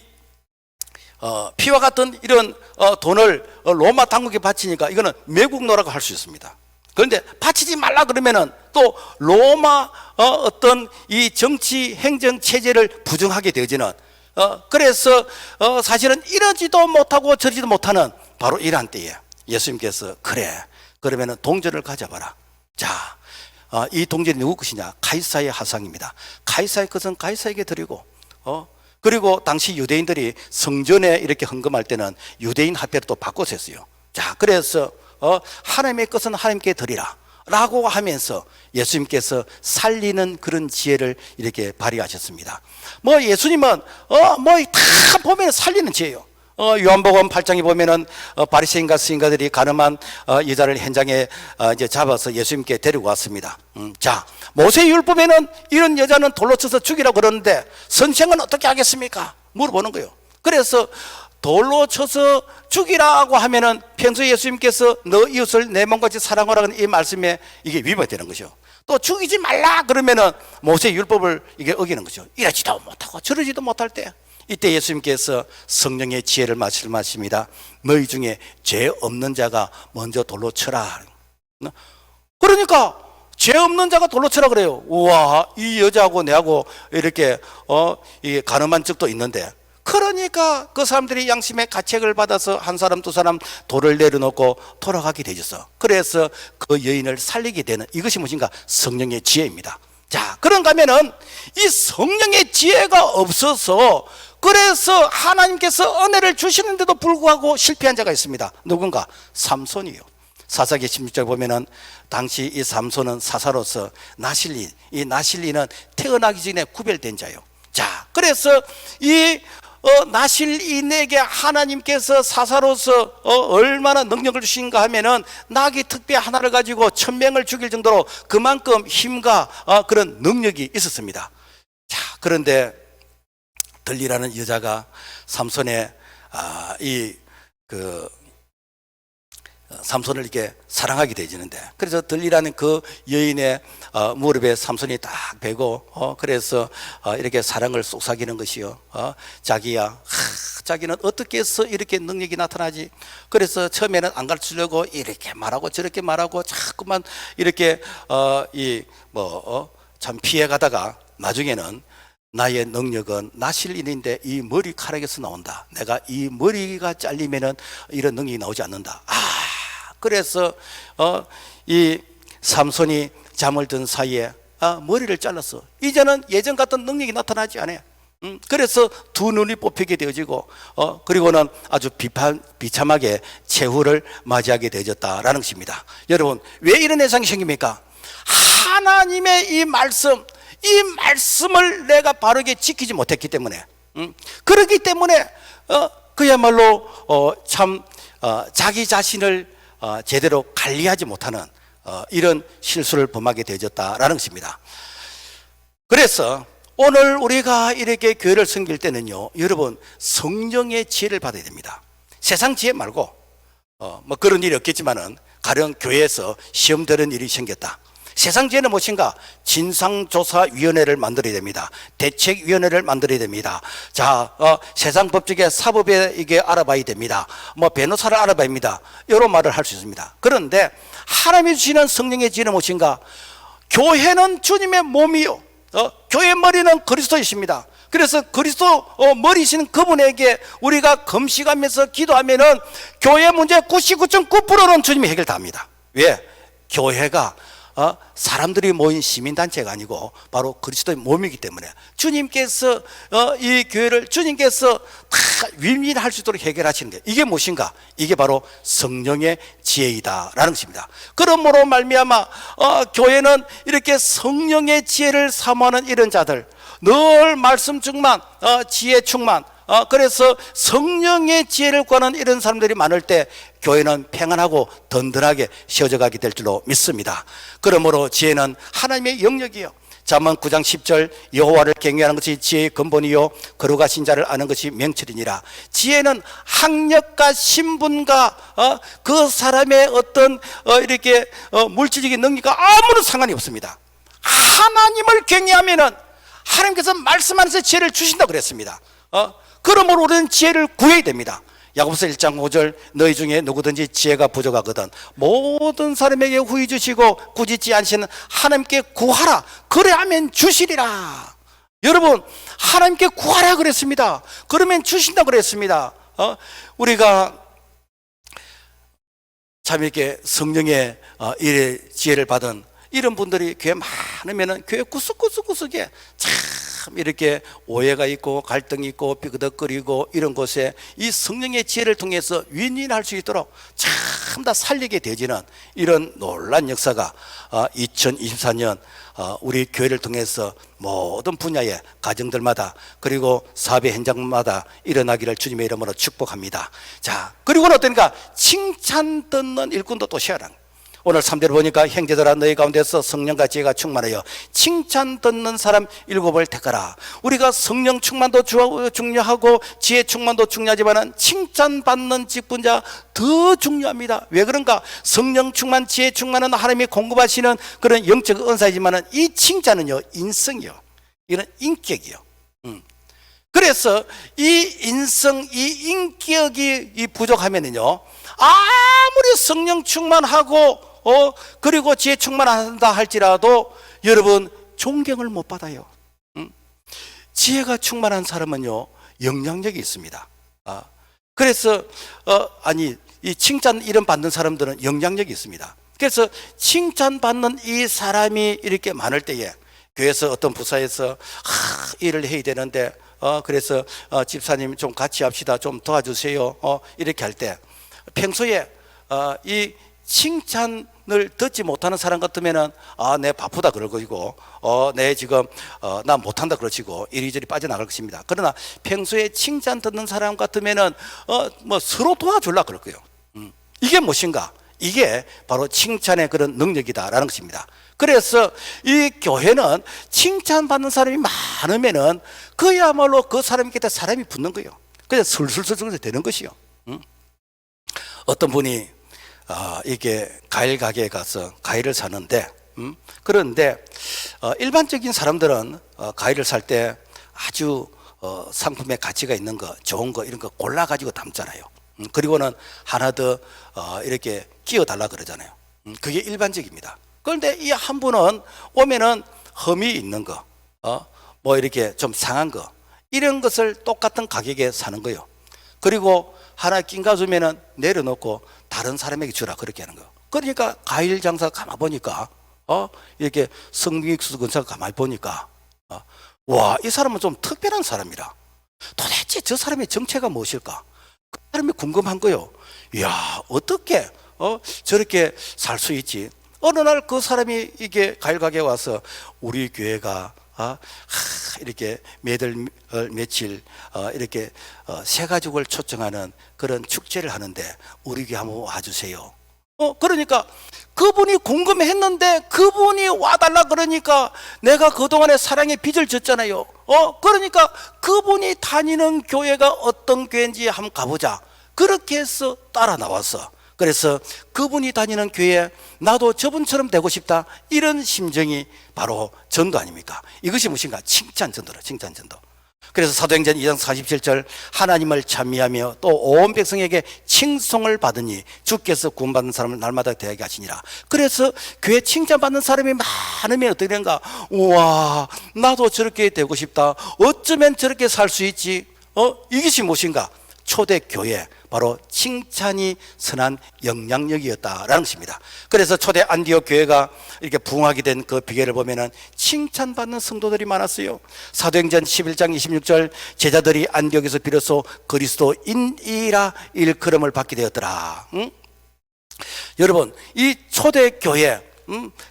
[SPEAKER 1] 피와 같은 이런 돈을 로마 당국에 바치니까 이거는 매국노라고 할 수 있습니다. 그런데 바치지 말라 그러면은 또 로마 어떤 이 정치 행정 체제를 부정하게 되어지는, 그래서 사실은 이러지도 못하고 저러지도 못하는 바로 이러한 때에 예수님께서, 그래, 그러면은 동전을 가져봐라. 자, 이 동전이 누구 것이냐? 가이사의 하상입니다. 가이사의 것은 가이사에게 드리고, 그리고 당시 유대인들이 성전에 이렇게 헌금할 때는 유대인 화폐를 또 바꿔서 했어요. 자, 그래서 하나님의 것은 하나님께 드리라 라고 하면서 예수님께서 살리는 그런 지혜를 이렇게 발휘하셨습니다. 뭐 예수님은 뭐 다 보면 살리는 지혜예요. 요한복음 8장에 보면은 바리새인과 서기관들이 가늠한 여자를 현장에 이제 잡아서 예수님께 데리고 왔습니다. 자, 모세율법에는 이런 여자는 돌로 쳐서 죽이라고 그러는데 선생은 어떻게 하겠습니까? 물어보는 거예요. 그래서 돌로 쳐서 죽이라고 하면은 평소에 예수님께서 너 이웃을 내 몸같이 사랑하라는 이 말씀에 이게 위반이 되는 것이죠. 또 죽이지 말라 그러면은 모세 율법을 이게 어기는 거죠. 이러지도 못하고 저러지도 못할 때 이때 예수님께서 성령의 지혜를 말씀하십니다. 너희 중에 죄 없는 자가 먼저 돌로 쳐라. 그러니까 죄 없는 자가 돌로 쳐라 그래요. 우와, 이 여자하고 내하고 이렇게 이게 가늠한 적도 있는데, 그러니까 그 사람들이 양심의 가책을 받아서 한 사람 두 사람 돌을 내려놓고 돌아가게 되었어. 그래서 그 여인을 살리게 되는 이것이 무엇인가? 성령의 지혜입니다. 자, 그런가 하면은 이 성령의 지혜가 없어서, 그래서 하나님께서 은혜를 주시는데도 불구하고 실패한 자가 있습니다. 누군가? 삼손이요. 사사기 16절 보면은 당시 이 삼손은 사사로서 나실리, 이 나실리는 태어나기 전에 구별된 자요. 자, 그래서 이 나실인에게 하나님께서 사사로서 얼마나 능력을 주신가 하면은 나귀 특배 하나를 가지고 1000명을 죽일 정도로 그만큼 힘과 그런 능력이 있었습니다. 자, 그런데 들리라는 여자가 삼손의 삼손을 이렇게 사랑하게 되지는데, 그래서 들리라는 그 여인의 무릎에 삼손이 딱 베고 그래서 이렇게 사랑을 쏙삭이는 것이요. 자기야, 자기는 어떻게 해서 이렇게 능력이 나타나지? 그래서 처음에는 안 가르치려고 이렇게 말하고 저렇게 말하고 자꾸만 이렇게 참 피해가다가 나중에는 나의 능력은 나실인인데 이 머리카락에서 나온다. 내가 이 머리가 잘리면은 이런 능력이 나오지 않는다. 그래서 이 삼손이 잠을 든 사이에 머리를 잘랐어. 이제는 예전 같은 능력이 나타나지 않아요. 그래서 두 눈이 뽑히게 되어지고 그리고는 아주 비참하게 최후를 맞이하게 되어졌다라는 것입니다. 여러분, 왜 이런 현상이 생깁니까? 하나님의 이 말씀을 내가 바르게 지키지 못했기 때문에, 그렇기 때문에 그야말로 참 자기 자신을 제대로 관리하지 못하는 이런 실수를 범하게 되어졌다라는 것입니다. 그래서 오늘 우리가 이렇게 교회를 섬길 때는요, 여러분, 성령의 지혜를 받아야 됩니다. 세상 지혜 말고 뭐 그런 일이 없겠지만은 가령 교회에서 시험 되는 일이 생겼다. 세상 지혜는 무엇인가? 진상조사위원회를 만들어야 됩니다. 대책위원회를 만들어야 됩니다. 자, 세상 법적의 사법에 이게 알아봐야 됩니다. 뭐 변호사를 알아봐야 합니다. 이런 말을 할 수 있습니다. 그런데 하나님이 주시는 성령의 지혜는 무엇인가? 교회는 주님의 몸이요, 교회 머리는 그리스도이십니다. 그래서 그리스도 머리신 그분에게 우리가 금식하면서 기도하면은 교회 문제 99.9%는 주님이 해결 다 합니다. 왜? 교회가 사람들이 모인 시민단체가 아니고 바로 그리스도의 몸이기 때문에 주님께서 이 교회를 주님께서 다 윈윈할 수 있도록 해결하시는 게, 이게 무엇인가? 이게 바로 성령의 지혜이다라는 것입니다. 그러므로 말미암아 교회는 이렇게 성령의 지혜를 사모하는 이런 자들, 늘 말씀 충만, 지혜 충만, 그래서 성령의 지혜를 구하는 이런 사람들이 많을 때 교회는 평안하고 든든하게 세워져 가게 될 줄로 믿습니다. 그러므로 지혜는 하나님의 영역이요. 잠언 9장 10절, 여호와를 경외하는 것이 지혜의 근본이요 거룩하신 자를 아는 것이 명철이니라. 지혜는 학력과 신분과 그 사람의 어떤 이렇게 물질적인 능력과 아무런 상관이 없습니다. 하나님을 경외하면은 하나님께서 말씀 안에서 지혜를 주신다고 그랬습니다. 그러므로 우리는 지혜를 구해야 됩니다. 야고보서 1장 5절, 너희 중에 누구든지 지혜가 부족하거든 모든 사람에게 후히 주시고 꾸짖지 않으시는 하나님께 구하라. 그래야면 주시리라. 여러분, 하나님께 구하라 그랬습니다. 그러면 주신다고 그랬습니다. 우리가 참 이렇게 성령의 지혜를 받은 이런 분들이 교회 많으면은 교회 구석구석에 참 이렇게 오해가 있고 갈등이 있고 삐그덕거리고 이런 곳에 이 성령의 지혜를 통해서 윈윈할 수 있도록 참 다 살리게 되지는 이런 놀란 역사가 2024년 우리 교회를 통해서 모든 분야의 가정들마다 그리고 사업의 현장마다 일어나기를 주님의 이름으로 축복합니다. 자, 그리고는 어떠니까 칭찬 듣는 일꾼도 또 세워라. 오늘 3절을 보니까 형제들아 너희 가운데서 성령과 지혜가 충만하여 칭찬 듣는 사람 7을 택하라. 우리가 성령 충만도 중요하고 지혜 충만도 중요하지만 칭찬받는 직분자 더 중요합니다. 왜 그런가? 성령 충만, 지혜 충만은 하나님이 공급하시는 그런 영적 은사이지만 이 칭찬은요, 인성이요, 이런 인격이요. 그래서 이 인성, 이 인격이 부족하면은요, 아무리 성령 충만하고 그리고 지혜 충만한다 할지라도 여러분 존경을 못 받아요. 지혜가 충만한 사람은요 영향력이 있습니다. 그래서 이 칭찬 이름 받는 사람들은 영향력이 있습니다. 그래서 칭찬받는 이 사람이 이렇게 많을 때에 교회에서 어떤 부서에서 일을 해야 되는데 그래서 집사님 좀 같이 합시다, 좀 도와주세요, 이렇게 할 때 평소에 이 칭찬을 듣지 못하는 사람 같으면은 내 바쁘다 그럴 것이고 내 지금 나 못한다 그러시고 이리저리 빠져나갈 것입니다. 그러나 평소에 칭찬 듣는 사람 같으면은 뭐 서로 도와줄라 그럴 거예요. 이게 무엇인가? 이게 바로 칭찬의 그런 능력이다라는 것입니다. 그래서 이 교회는 칭찬받는 사람이 많으면은 그야말로 그 사람 곁에 사람이 붙는 거예요. 그래서 슬슬슬슬 되는 것이요. 어떤 분이 이게 과일 가게에 가서 과일을 사는데 그런데 일반적인 사람들은 과일을 살 때 아주 상품의 가치가 있는 거, 좋은 거 이런 거 골라 가지고 담잖아요. 그리고는 하나 더 이렇게 끼워 달라 그러잖아요. 그게 일반적입니다. 그런데 이 한 분은 오면은 흠이 있는 거, 뭐 이렇게 좀 상한 거 이런 것을 똑같은 가격에 사는 거예요. 그리고 하나 낀가 주면은 내려놓고 다른 사람에게 주라 그렇게 하는 거예요. 그러니까 과일 장사 가만 보니까 이렇게 성경익수 근사가 가만히 보니까 와, 이 사람은 좀 특별한 사람이라. 도대체 저 사람의 정체가 무엇일까? 그 사람이 궁금한 거예요. 이야, 어떻게 저렇게 살 수 있지? 어느 날 그 사람이 이게 과일 가게에 와서 우리 교회가 이렇게 매달 며칠 이렇게 새 가족을 초청하는 그런 축제를 하는데 우리 교회 한번 와주세요. 그러니까 그분이 궁금했는데 그분이 와달라 그러니까 내가 그동안에 사랑의 빚을 졌잖아요. 그러니까 그분이 다니는 교회가 어떤 교회인지 한번 가보자. 그렇게 해서 따라 나왔어. 그래서 그분이 다니는 교회에 나도 저분처럼 되고 싶다, 이런 심정이 바로 전도 아닙니까? 이것이 무엇인가? 칭찬 전도라, 칭찬 전도. 그래서 사도행전 2장 47절 하나님을 찬미하며 또 온 백성에게 칭송을 받으니 주께서 구원받는 사람을 날마다 대하게 하시니라. 그래서 교회 칭찬받는 사람이 많으면 어떻게 되는가? 우와, 나도 저렇게 되고 싶다, 어쩌면 저렇게 살 수 있지. 이것이 무엇인가? 초대교회, 바로 칭찬이 선한 영향력이었다라는 것입니다. 그래서 초대 안디옥 교회가 이렇게 부흥하게 된 그 비결을 보면은 칭찬받는 성도들이 많았어요. 사도행전 11장 26절 제자들이 안디옥에서 비로소 그리스도인이라 일컬음을 받게 되었더라. 여러분, 이 초대교회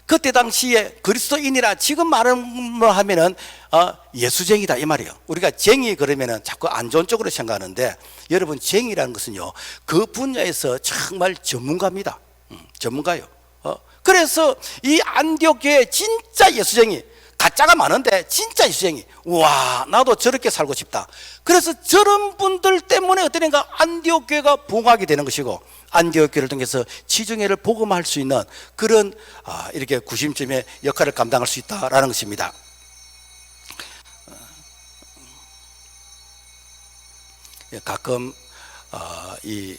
[SPEAKER 1] 그때 당시에 그리스도인이라 지금 말을 하면은 예수쟁이다 이 말이에요. 우리가 쟁이 그러면은 자꾸 안 좋은 쪽으로 생각하는데 여러분, 쟁이라는 것은요 그 분야에서 정말 전문가입니다. 전문가요. 그래서 이 안디옥 교회 진짜 예수쟁이, 가짜가 많은데 진짜 예수쟁이, 우와, 나도 저렇게 살고 싶다. 그래서 저런 분들 때문에 어떠는가 안디옥 교회가 부흥하게 되는 것이고, 안디옥 교회를 통해서 지중해를 복음할 수 있는 그런 이렇게 구심점의 역할을 감당할 수 있다라는 것입니다. 가끔 이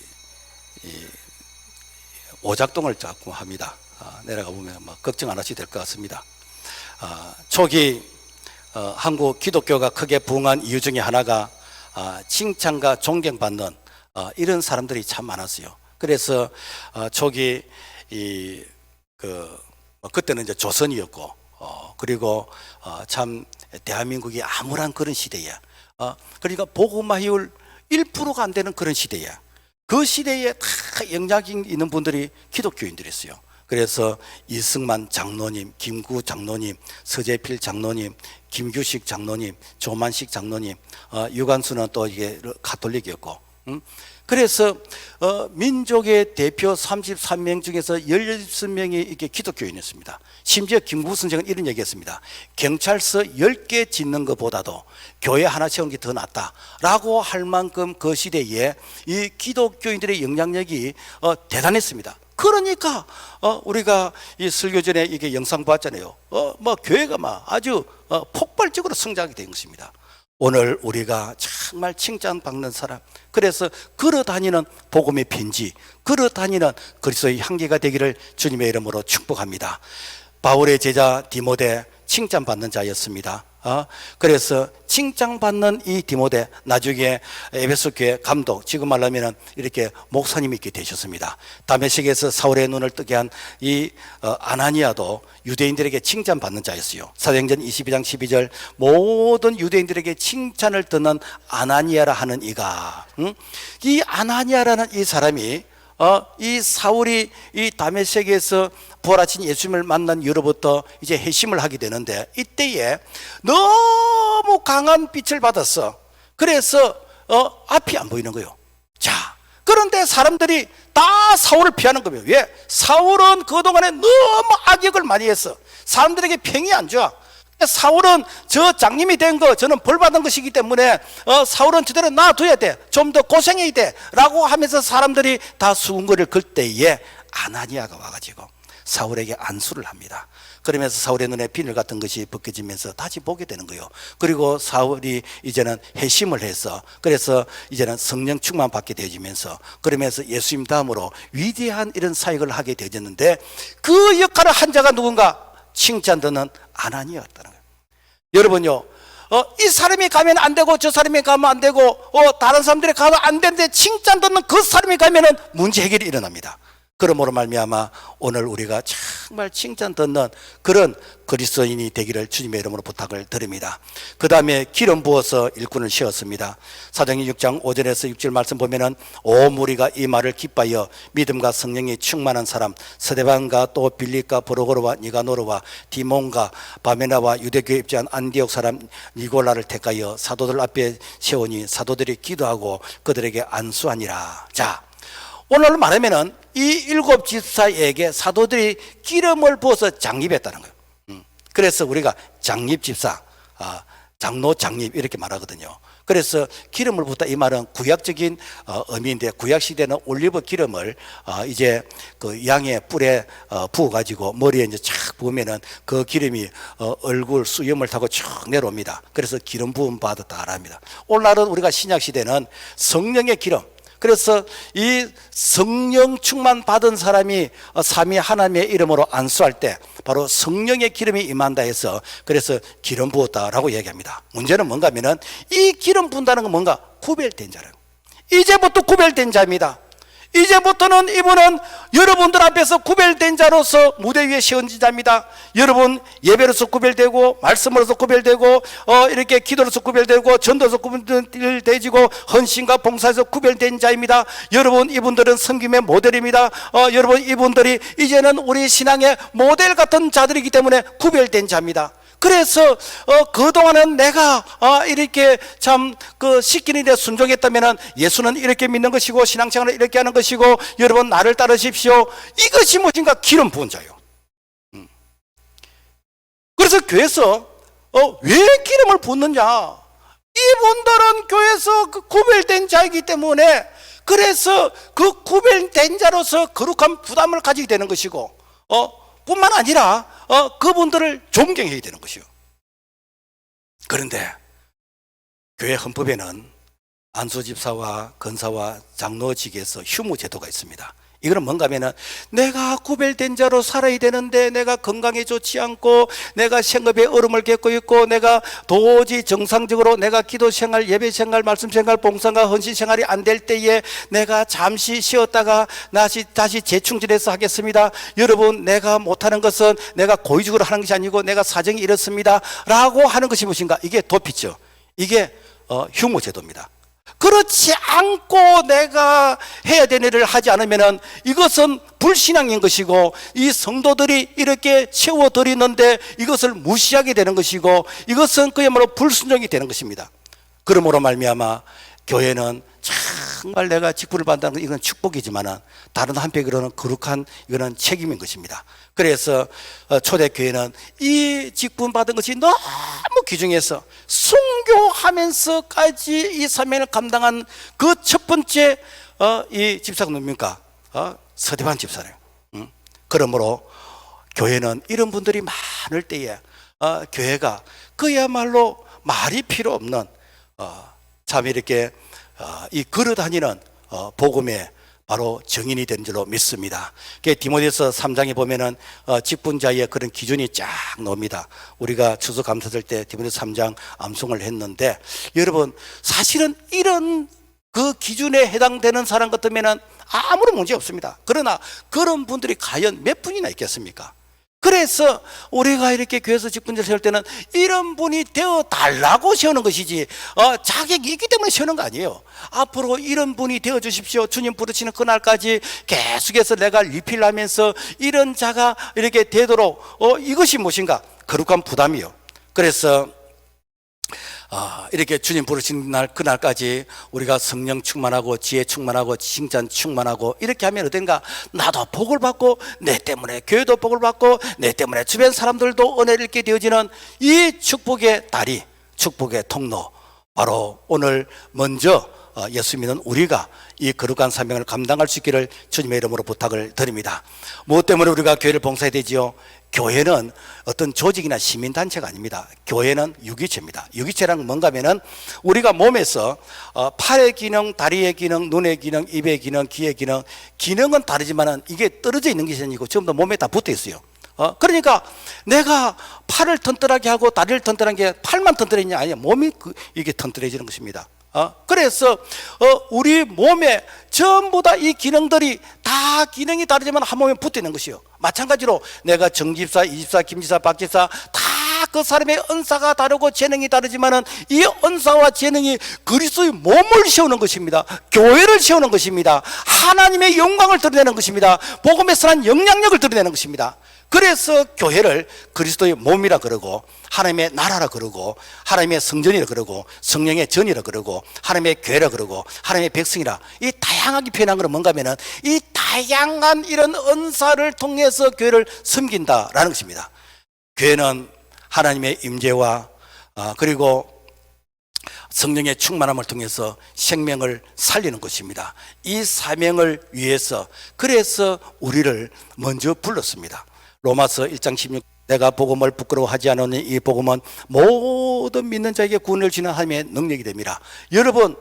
[SPEAKER 1] 오작동을 자꾸 합니다. 내려가 보면 막 걱정 안 하셔도 될 것 같습니다. 초기 한국 기독교가 크게 부흥한 이유 중에 하나가 칭찬과 존경받는 이런 사람들이 참 많았어요. 그래서 초기 그때는 이제 조선이었고 그리고 참 대한민국이 암울한 그런 시대에 그러니까 복음화율 1%가 안 되는 그런 시대에, 그 시대에 다 영향이 있는 분들이 기독교인들이었어요. 그래서 이승만 장로님, 김구 장로님, 서재필 장로님, 김규식 장로님, 조만식 장로님, 유관수는 또 이게 가톨릭이었고, 그래서 민족의 대표 33명 중에서 16명이 이렇게 기독교인이었습니다. 심지어 김구 선생은 이런 얘기했습니다. 경찰서 10개 짓는 것보다도 교회 하나 세우는 게 더 낫다라고 할 만큼 그 시대에 이 기독교인들의 영향력이 대단했습니다. 그러니까 우리가 이 설교 전에 이게 영상 봤잖아요. 뭐 교회가 막 아주 폭발적으로 성장하게 된 것입니다. 오늘 우리가 정말 칭찬받는 사람, 그래서 걸어다니는 복음의 편지, 걸어다니는 그리스도의 향기가 되기를 주님의 이름으로 축복합니다. 바울의 제자 디모데 칭찬받는 자였습니다. 그래서 칭찬받는 이 디모데 나중에 에베소 교회 감독, 지금 말하면 이렇게 목사님이 있게 되셨습니다. 다메섹에서 사울의 눈을 뜨게 한 이 아나니아도 유대인들에게 칭찬받는 자였어요. 사도행전 22장 12절 모든 유대인들에게 칭찬을 듣는 아나니아라 하는 이가, 이 아나니아라는 이 사람이 이 사울이 이 다메섹에서 부활하신 예수님을 만난 이후로부터 이제 회심을 하게 되는데, 이때에 너무 강한 빛을 받았어. 그래서 앞이 안 보이는 거예요. 자, 그런데 사람들이 다 사울을 피하는 거예요. 왜? 사울은 그동안에 너무 악역을 많이 했어. 사람들에게 평이 안 좋아. 사울은 저 장님이 된 거, 저는 벌 받은 것이기 때문에 사울은 저대로 놔둬야 돼, 좀 더 고생해야 돼 라고 하면서 사람들이 다 수군거리를 걸 때에 아나니아가 와가지고 사울에게 안수를 합니다. 그러면서 사울의 눈에 비늘 같은 것이 벗겨지면서 다시 보게 되는 거예요. 그리고 사울이 이제는 회심을 해서, 그래서 이제는 성령 충만 받게 되어지면서, 그러면서 예수님 다음으로 위대한 이런 사역을 하게 되어졌는데, 그 역할을 한 자가 누군가? 칭찬 듣는 아나니아였다는 거예요. 여러분요, 이 사람이 가면 안 되고 저 사람이 가면 안 되고 다른 사람들이 가면 안 되는데 칭찬 듣는 그 사람이 가면은 문제 해결이 일어납니다. 그러므로 말미암아 오늘 우리가 정말 칭찬 듣는 그런 그리스도인이 되기를 주님의 이름으로 부탁을 드립니다. 그 다음에 기름 부어서 일꾼을 세웠습니다. 사도행전 6장 5절에서 6절 말씀 보면은 온 무리가 이 말을 기뻐하여 믿음과 성령이 충만한 사람 스데반과 또 빌립과 브로고로와 니가노르와 디몬과 바메나와 유대교에 입주한 안디옥 사람 니골라를 택하여 사도들 앞에 세우니 사도들이 기도하고 그들에게 안수하니라. 자, 오늘 말하면은 이 7 집사에게 사도들이 기름을 부어서 장립했다는 거예요. 그래서 우리가 장립 집사, 장로 장립 이렇게 말하거든요. 그래서 기름을 붓다 이 말은 구약적인 의미인데, 구약 시대는 올리브 기름을 이제 그 양의 뿔에 부어가지고 머리에 이제 착 부으면은 그 기름이 얼굴 수염을 타고 쭉 내려옵니다. 그래서 기름 부음 받았다 합니다. 오늘날은 우리가 신약 시대는 성령의 기름, 그래서 이 성령 충만 받은 사람이 삼위 하나님의 이름으로 안수할 때 바로 성령의 기름이 임한다 해서 그래서 기름 부었다라고 얘기합니다. 문제는 뭔가 하면은 이 기름 부은다는 건 뭔가 구별된 자라고. 이제부터 구별된 자입니다. 이제부터는 이분은 여러분들 앞에서 구별된 자로서 무대 위에 세운 자입니다. 여러분 예배로서 구별되고 말씀으로서 구별되고 이렇게 기도로서 구별되고 전도로서 구별되지고 헌신과 봉사에서 구별된 자입니다. 여러분 이분들은 섬김의 모델입니다. 여러분 이분들이 이제는 우리 신앙의 모델 같은 자들이기 때문에 구별된 자입니다. 그래서 그동안은 내가 이렇게 참 그 시키는 데 순종했다면은 예수는 이렇게 믿는 것이고 신앙생활을 이렇게 하는 것이고 여러분 나를 따르십시오, 이것이 무엇인가? 기름 부은 자요. 그래서 교회에서 왜 기름을 붓느냐? 이분들은 교회에서 그 구별된 자이기 때문에, 그래서 그 구별된 자로서 거룩한 부담을 가지게 되는 것이고 뿐만 아니라 그분들을 존경해야 되는 것이요. 그런데 교회 헌법에는 안수집사와 건사와 장로직에서 휴무 제도가 있습니다. 이거는 뭔가 하면은 내가 구별된 자로 살아야 되는데 내가 건강에 좋지 않고 내가 생업에 얼음을 겪고 있고 내가 도저히 정상적으로 내가 기도 생활, 예배 생활, 말씀 생활, 봉사가 헌신 생활이 안 될 때에 내가 잠시 쉬었다가 다시 재충전해서 하겠습니다. 여러분 내가 못하는 것은 내가 고의적으로 하는 것이 아니고 내가 사정이 이렇습니다 라고 하는 것이 무엇인가? 이게 도피죠. 이게 휴무 제도입니다. 그렇지 않고 내가 해야 되는 일을 하지 않으면 이것은 불신앙인 것이고, 이 성도들이 이렇게 채워드리는데 이것을 무시하게 되는 것이고, 이것은 그야말로 불순종이 되는 것입니다. 그러므로 말미암아 교회는 정말 내가 직분을 받는다는 건 이건 축복이지만 다른 한편으로는 거룩한 이거는 책임인 것입니다. 그래서 초대교회는 이 직분 받은 것이 너무 귀중해서 순교하면서까지 이 사명을 감당한 그 첫 번째 이 집사가 누굽니까? 서대반 집사래요. 그러므로 교회는 이런 분들이 많을 때에 교회가 그야말로 말이 필요 없는 참 이렇게 이 걸어다니는 복음의 바로 증인이 된 줄로 믿습니다. 디모데서 3장에 보면은 직분자의 그런 기준이 쫙 나옵니다. 우리가 추수감사절 때 디모데서 3장 암송을 했는데, 여러분 사실은 이런 그 기준에 해당되는 사람 같으면은 아무런 문제 없습니다. 그러나 그런 분들이 과연 몇 분이나 있겠습니까? 그래서 우리가 이렇게 교회에서 직분자를 세울 때는 이런 분이 되어 달라고 세우는 것이지 자격이 있기 때문에 세우는 거 아니에요. 앞으로 이런 분이 되어 주십시오. 주님 부르시는 그날까지 계속해서 내가 리필하면서 이런 자가 이렇게 되도록 이것이 무엇인가? 거룩한 부담이요. 그래서 이렇게 주님 부르신 날 그날까지 우리가 성령 충만하고 지혜 충만하고 칭찬 충만하고 이렇게 하면 어떤가? 나도 복을 받고 내 때문에 교회도 복을 받고 내 때문에 주변 사람들도 은혜를 얻게 되어지는 이 축복의 다리, 축복의 통로, 바로 오늘 먼저 예수 믿는 우리가 이 거룩한 사명을 감당할 수 있기를 주님의 이름으로 부탁을 드립니다. 무엇 때문에 우리가 교회를 봉사해야 되지요? 교회는 어떤 조직이나 시민단체가 아닙니다. 교회는 유기체입니다. 유기체란 뭔가 하면은 우리가 몸에서 팔의 기능, 다리의 기능, 눈의 기능, 입의 기능, 귀의 기능, 기능은 다르지만은 이게 떨어져 있는 것이 아니고 전부 다 몸에 다 붙어 있어요. 그러니까 내가 팔을 튼튼하게 하고 다리를 튼튼하게 게 팔만 튼튼해지냐? 아니야. 몸이 이게 튼튼해지는 것입니다. 그래서 우리 몸에 전부 다 이 기능들이 다 기능이 다르지만 한 몸에 붙어 있는 것이요. 마찬가지로 내가 정집사, 이집사, 김집사, 박집사 다 그 사람의 은사가 다르고 재능이 다르지만은 이 은사와 재능이 그리스도의 몸을 세우는 것입니다. 교회를 세우는 것입니다. 하나님의 영광을 드러내는 것입니다. 복음에 선한 영향력을 드러내는 것입니다. 그래서 교회를 그리스도의 몸이라 그러고 하나님의 나라라 그러고 하나님의 성전이라 그러고 성령의 전이라 그러고 하나님의 교회라 그러고 하나님의 백성이라, 이 다양하게 표현한 것은 뭔가 하면은 이 다양한 이런 은사를 통해서 교회를 섬긴다라는 것입니다. 교회는 하나님의 임재와 그리고 성령의 충만함을 통해서 생명을 살리는 것입니다. 이 사명을 위해서 그래서 우리를 먼저 불렀습니다. 로마서 1장 16, 내가 복음을 부끄러워하지 않으니 이 복음은 모든 믿는 자에게 구원을 주는 하나님의 능력이 됩니다. 여러분,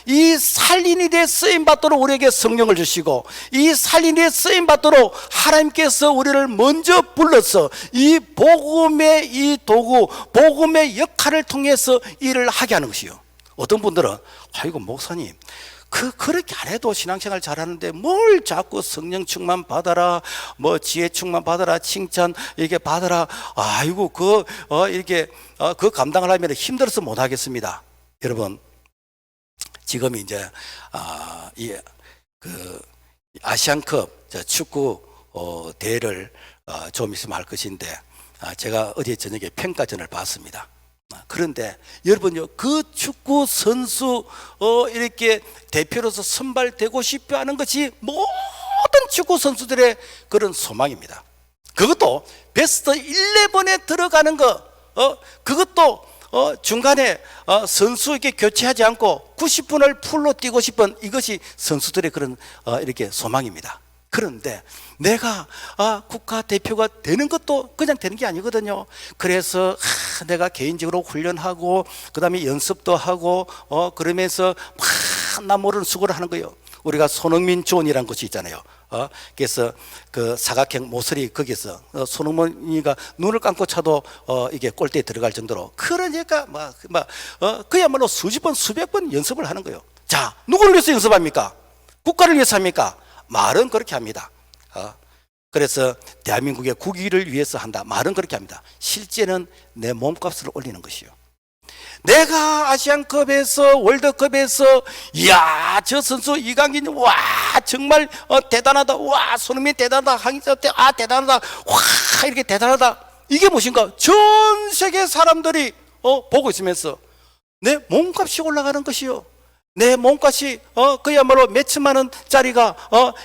[SPEAKER 1] 이 살린이 되 쓰임 받도록 우리에게 성령을 주시고 이 살린이 되 쓰임 받도록 하나님께서 우리를 먼저 불러서 이 복음의 이 도구, 복음의 역할을 통해서 일을 하게 하는 것이요. 어떤 분들은 아이고 목사님, 그렇게 안 해도 신앙생활 잘하는데 뭘 자꾸 성령 충만 받아라, 뭐 지혜 충만 받아라, 칭찬 이렇게 받아라. 아이고 이렇게 그 감당을 하면 힘들어서 못 하겠습니다. 여러분, 지금 이제 아시안컵 축구 대회를 좀 있으면 할 것인데 제가 어제 저녁에 평가전을 봤습니다. 그런데 여러분요, 그 축구 선수 이렇게 대표로서 선발되고 싶어 하는 것이 모든 축구 선수들의 그런 소망입니다. 그것도 베스트 11에 들어가는 거, 그것도 중간에 선수에게 교체하지 않고 90분을 풀로 뛰고 싶은 이것이 선수들의 그런 이렇게 소망입니다. 그런데 내가 국가대표가 되는 것도 그냥 되는 게 아니거든요. 그래서 내가 개인적으로 훈련하고 그 다음에 연습도 하고 그러면서 막 나 모르는 수고를 하는 거예요. 우리가 손흥민 존이라는 곳이 있잖아요. 그래서 그 사각형 모서리 거기서 손흥민이가 눈을 감고 차도 이게 골대에 들어갈 정도로, 그러니까 그야말로 수십 번 수백 번 연습을 하는 거예요. 자, 누구를 위해서 연습합니까? 국가를 위해서 합니까? 말은 그렇게 합니다. 그래서 대한민국의 국위를 위해서 한다, 말은 그렇게 합니다. 실제는 내 몸값을 올리는 것이요. 내가 아시안컵에서 월드컵에서 이야 저 선수 이강인 와 정말 대단하다, 와 손흥민 대단하다, 황희찬 대단하다, 와 이렇게 대단하다, 이게 무엇인가? 전 세계 사람들이 보고 있으면서 내 몸값이 올라가는 것이요. 내 몸값이 그야말로 몇천만 원짜리가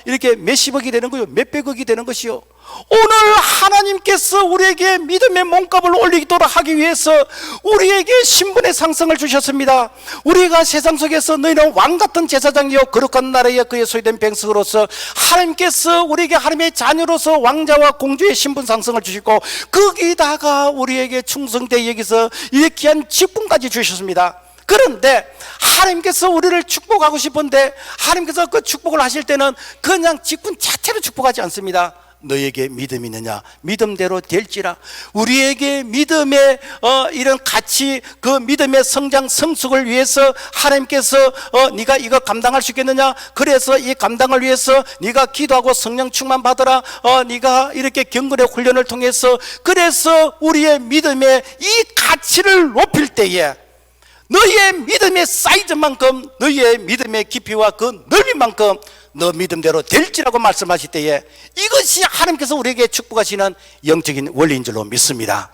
[SPEAKER 1] 이렇게 몇십억이 되는 거요, 몇백억이 되는 것이요. 오늘 하나님께서 우리에게 믿음의 몸값을 올리도록 하기 위해서 우리에게 신분의 상승을 주셨습니다. 우리가 세상 속에서 너희는 왕같은 제사장이요 거룩한 나라에 그의 소유된 백성으로서 하나님께서 우리에게 하나님의 자녀로서 왕자와 공주의 신분 상승을 주시고 거기다가 우리에게 충성되어 여기서 이 귀한 직분까지 주셨습니다. 그런데 하나님께서 우리를 축복하고 싶은데 하나님께서 그 축복을 하실 때는 그냥 직분 자체로 축복하지 않습니다. 너에게 믿음이 있느냐? 믿음대로 될지라. 우리에게 믿음의 이런 가치, 그 믿음의 성장 성숙을 위해서 하나님께서 네가 이거 감당할 수 있겠느냐? 그래서 이 감당을 위해서 네가 기도하고 성령 충만 받으라. 네가 이렇게 경건의 훈련을 통해서 그래서 우리의 믿음의 이 가치를 높일 때에 너의 믿음의 사이즈만큼 너의 믿음의 깊이와 그 넓이만큼 너 믿음대로 될지라고 말씀하실 때에 이것이 하나님께서 우리에게 축복하시는 영적인 원리인 줄로 믿습니다.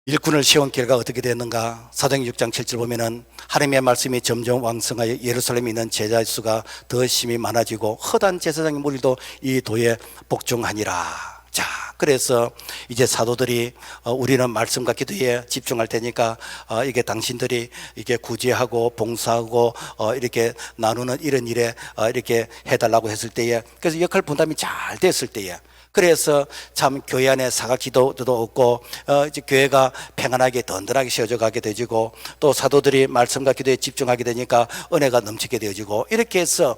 [SPEAKER 1] 일꾼을 세운 결과 어떻게 됐는가? 사도행전 6장 7절 보면은 하나님의 말씀이 점점 왕성하여 예루살렘에 있는 제자 수가 더 심히 많아지고 허다한 제사장의 무리도 이 도에 복종하니라. 자, 그래서 이제 사도들이 우리는 말씀과 기도에 집중할 테니까 이게 당신들이 이게 구제하고 봉사하고 이렇게 나누는 이런 일에 이렇게 해달라고 했을 때에, 그래서 역할 분담이 잘 됐을 때에, 그래서 참 교회 안에 사각지도도 없고 이제 교회가 평안하게 든든하게 세워져 가게 되지고, 또 사도들이 말씀과 기도에 집중하게 되니까 은혜가 넘치게 되어지고, 이렇게 해서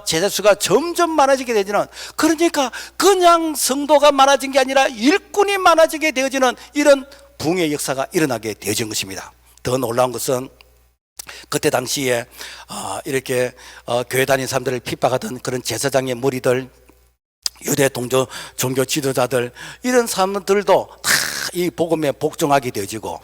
[SPEAKER 1] 제자 수가 점점 많아지게 되지는, 그러니까 그냥 성도가 많아진 게 아니라 일꾼이 많아지게 되어지는 이런 부흥의 역사가 일어나게 되어진 것입니다. 더 놀라운 것은 그때 당시에 이렇게 교회 다니는 사람들을 핍박하던 그런 제사장의 무리들, 유대 동조 종교 지도자들, 이런 사람들도 다 이 복음에 복종하게 되어지고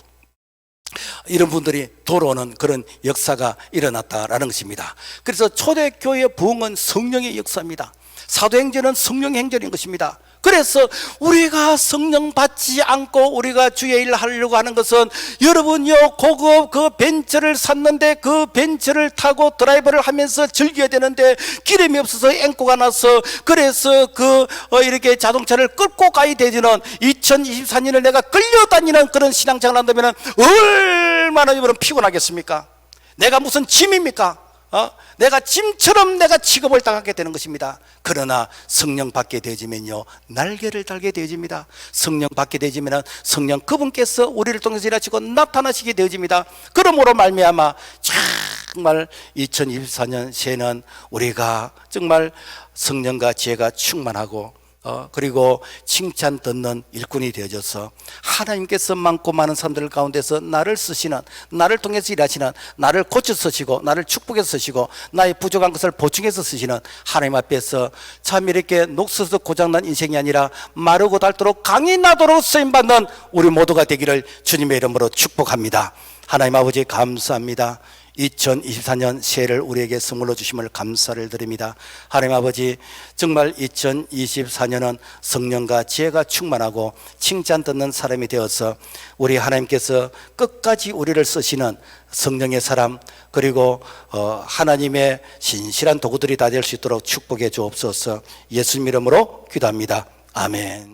[SPEAKER 1] 이런 분들이 돌아오는 그런 역사가 일어났다라는 것입니다. 그래서 초대교회의 부흥은 성령의 역사입니다. 사도행전은 성령의 행전인 것입니다. 그래서 우리가 성령 받지 않고 우리가 주의 일을 하려고 하는 것은, 여러분요, 고급 그 벤츠를 샀는데 그 벤츠를 타고 드라이브를 하면서 즐겨야 되는데 기름이 없어서 앵꼬가 나서, 그래서 이렇게 자동차를 끌고 가야 되지는 2024년을 내가 끌려다니는 그런 신앙생활을 한다면 얼마나 여러분 피곤하겠습니까? 내가 무슨 짐입니까? 내가 짐처럼 내가 취급을 당하게 되는 것입니다. 그러나 성령 받게 되어지면요, 날개를 달게 되어집니다. 성령 받게 되어지면 성령 그분께서 우리를 통해서 일하시고 나타나시게 되어집니다. 그러므로 말미암아 정말 2024년 새해는 우리가 정말 성령과 지혜가 충만하고 그리고 칭찬 듣는 일꾼이 되어져서 하나님께서 많고 많은 사람들 가운데서 나를 쓰시는, 나를 통해서 일하시는, 나를 고쳐 쓰시고 나를 축복해서 쓰시고 나의 부족한 것을 보충해서 쓰시는 하나님 앞에서 참 이렇게 녹슬어서 고장난 인생이 아니라 마르고 닳도록 강이 나도록 쓰임받는 우리 모두가 되기를 주님의 이름으로 축복합니다. 하나님 아버지 감사합니다. 2024년 새해를 우리에게 선물로 주심을 감사를 드립니다. 하나님 아버지, 정말 2024년은 성령과 지혜가 충만하고 칭찬 듣는 사람이 되어서 우리 하나님께서 끝까지 우리를 쓰시는 성령의 사람, 그리고 하나님의 신실한 도구들이 다 될 수 있도록 축복해 주옵소서. 예수님 이름으로 기도합니다. 아멘.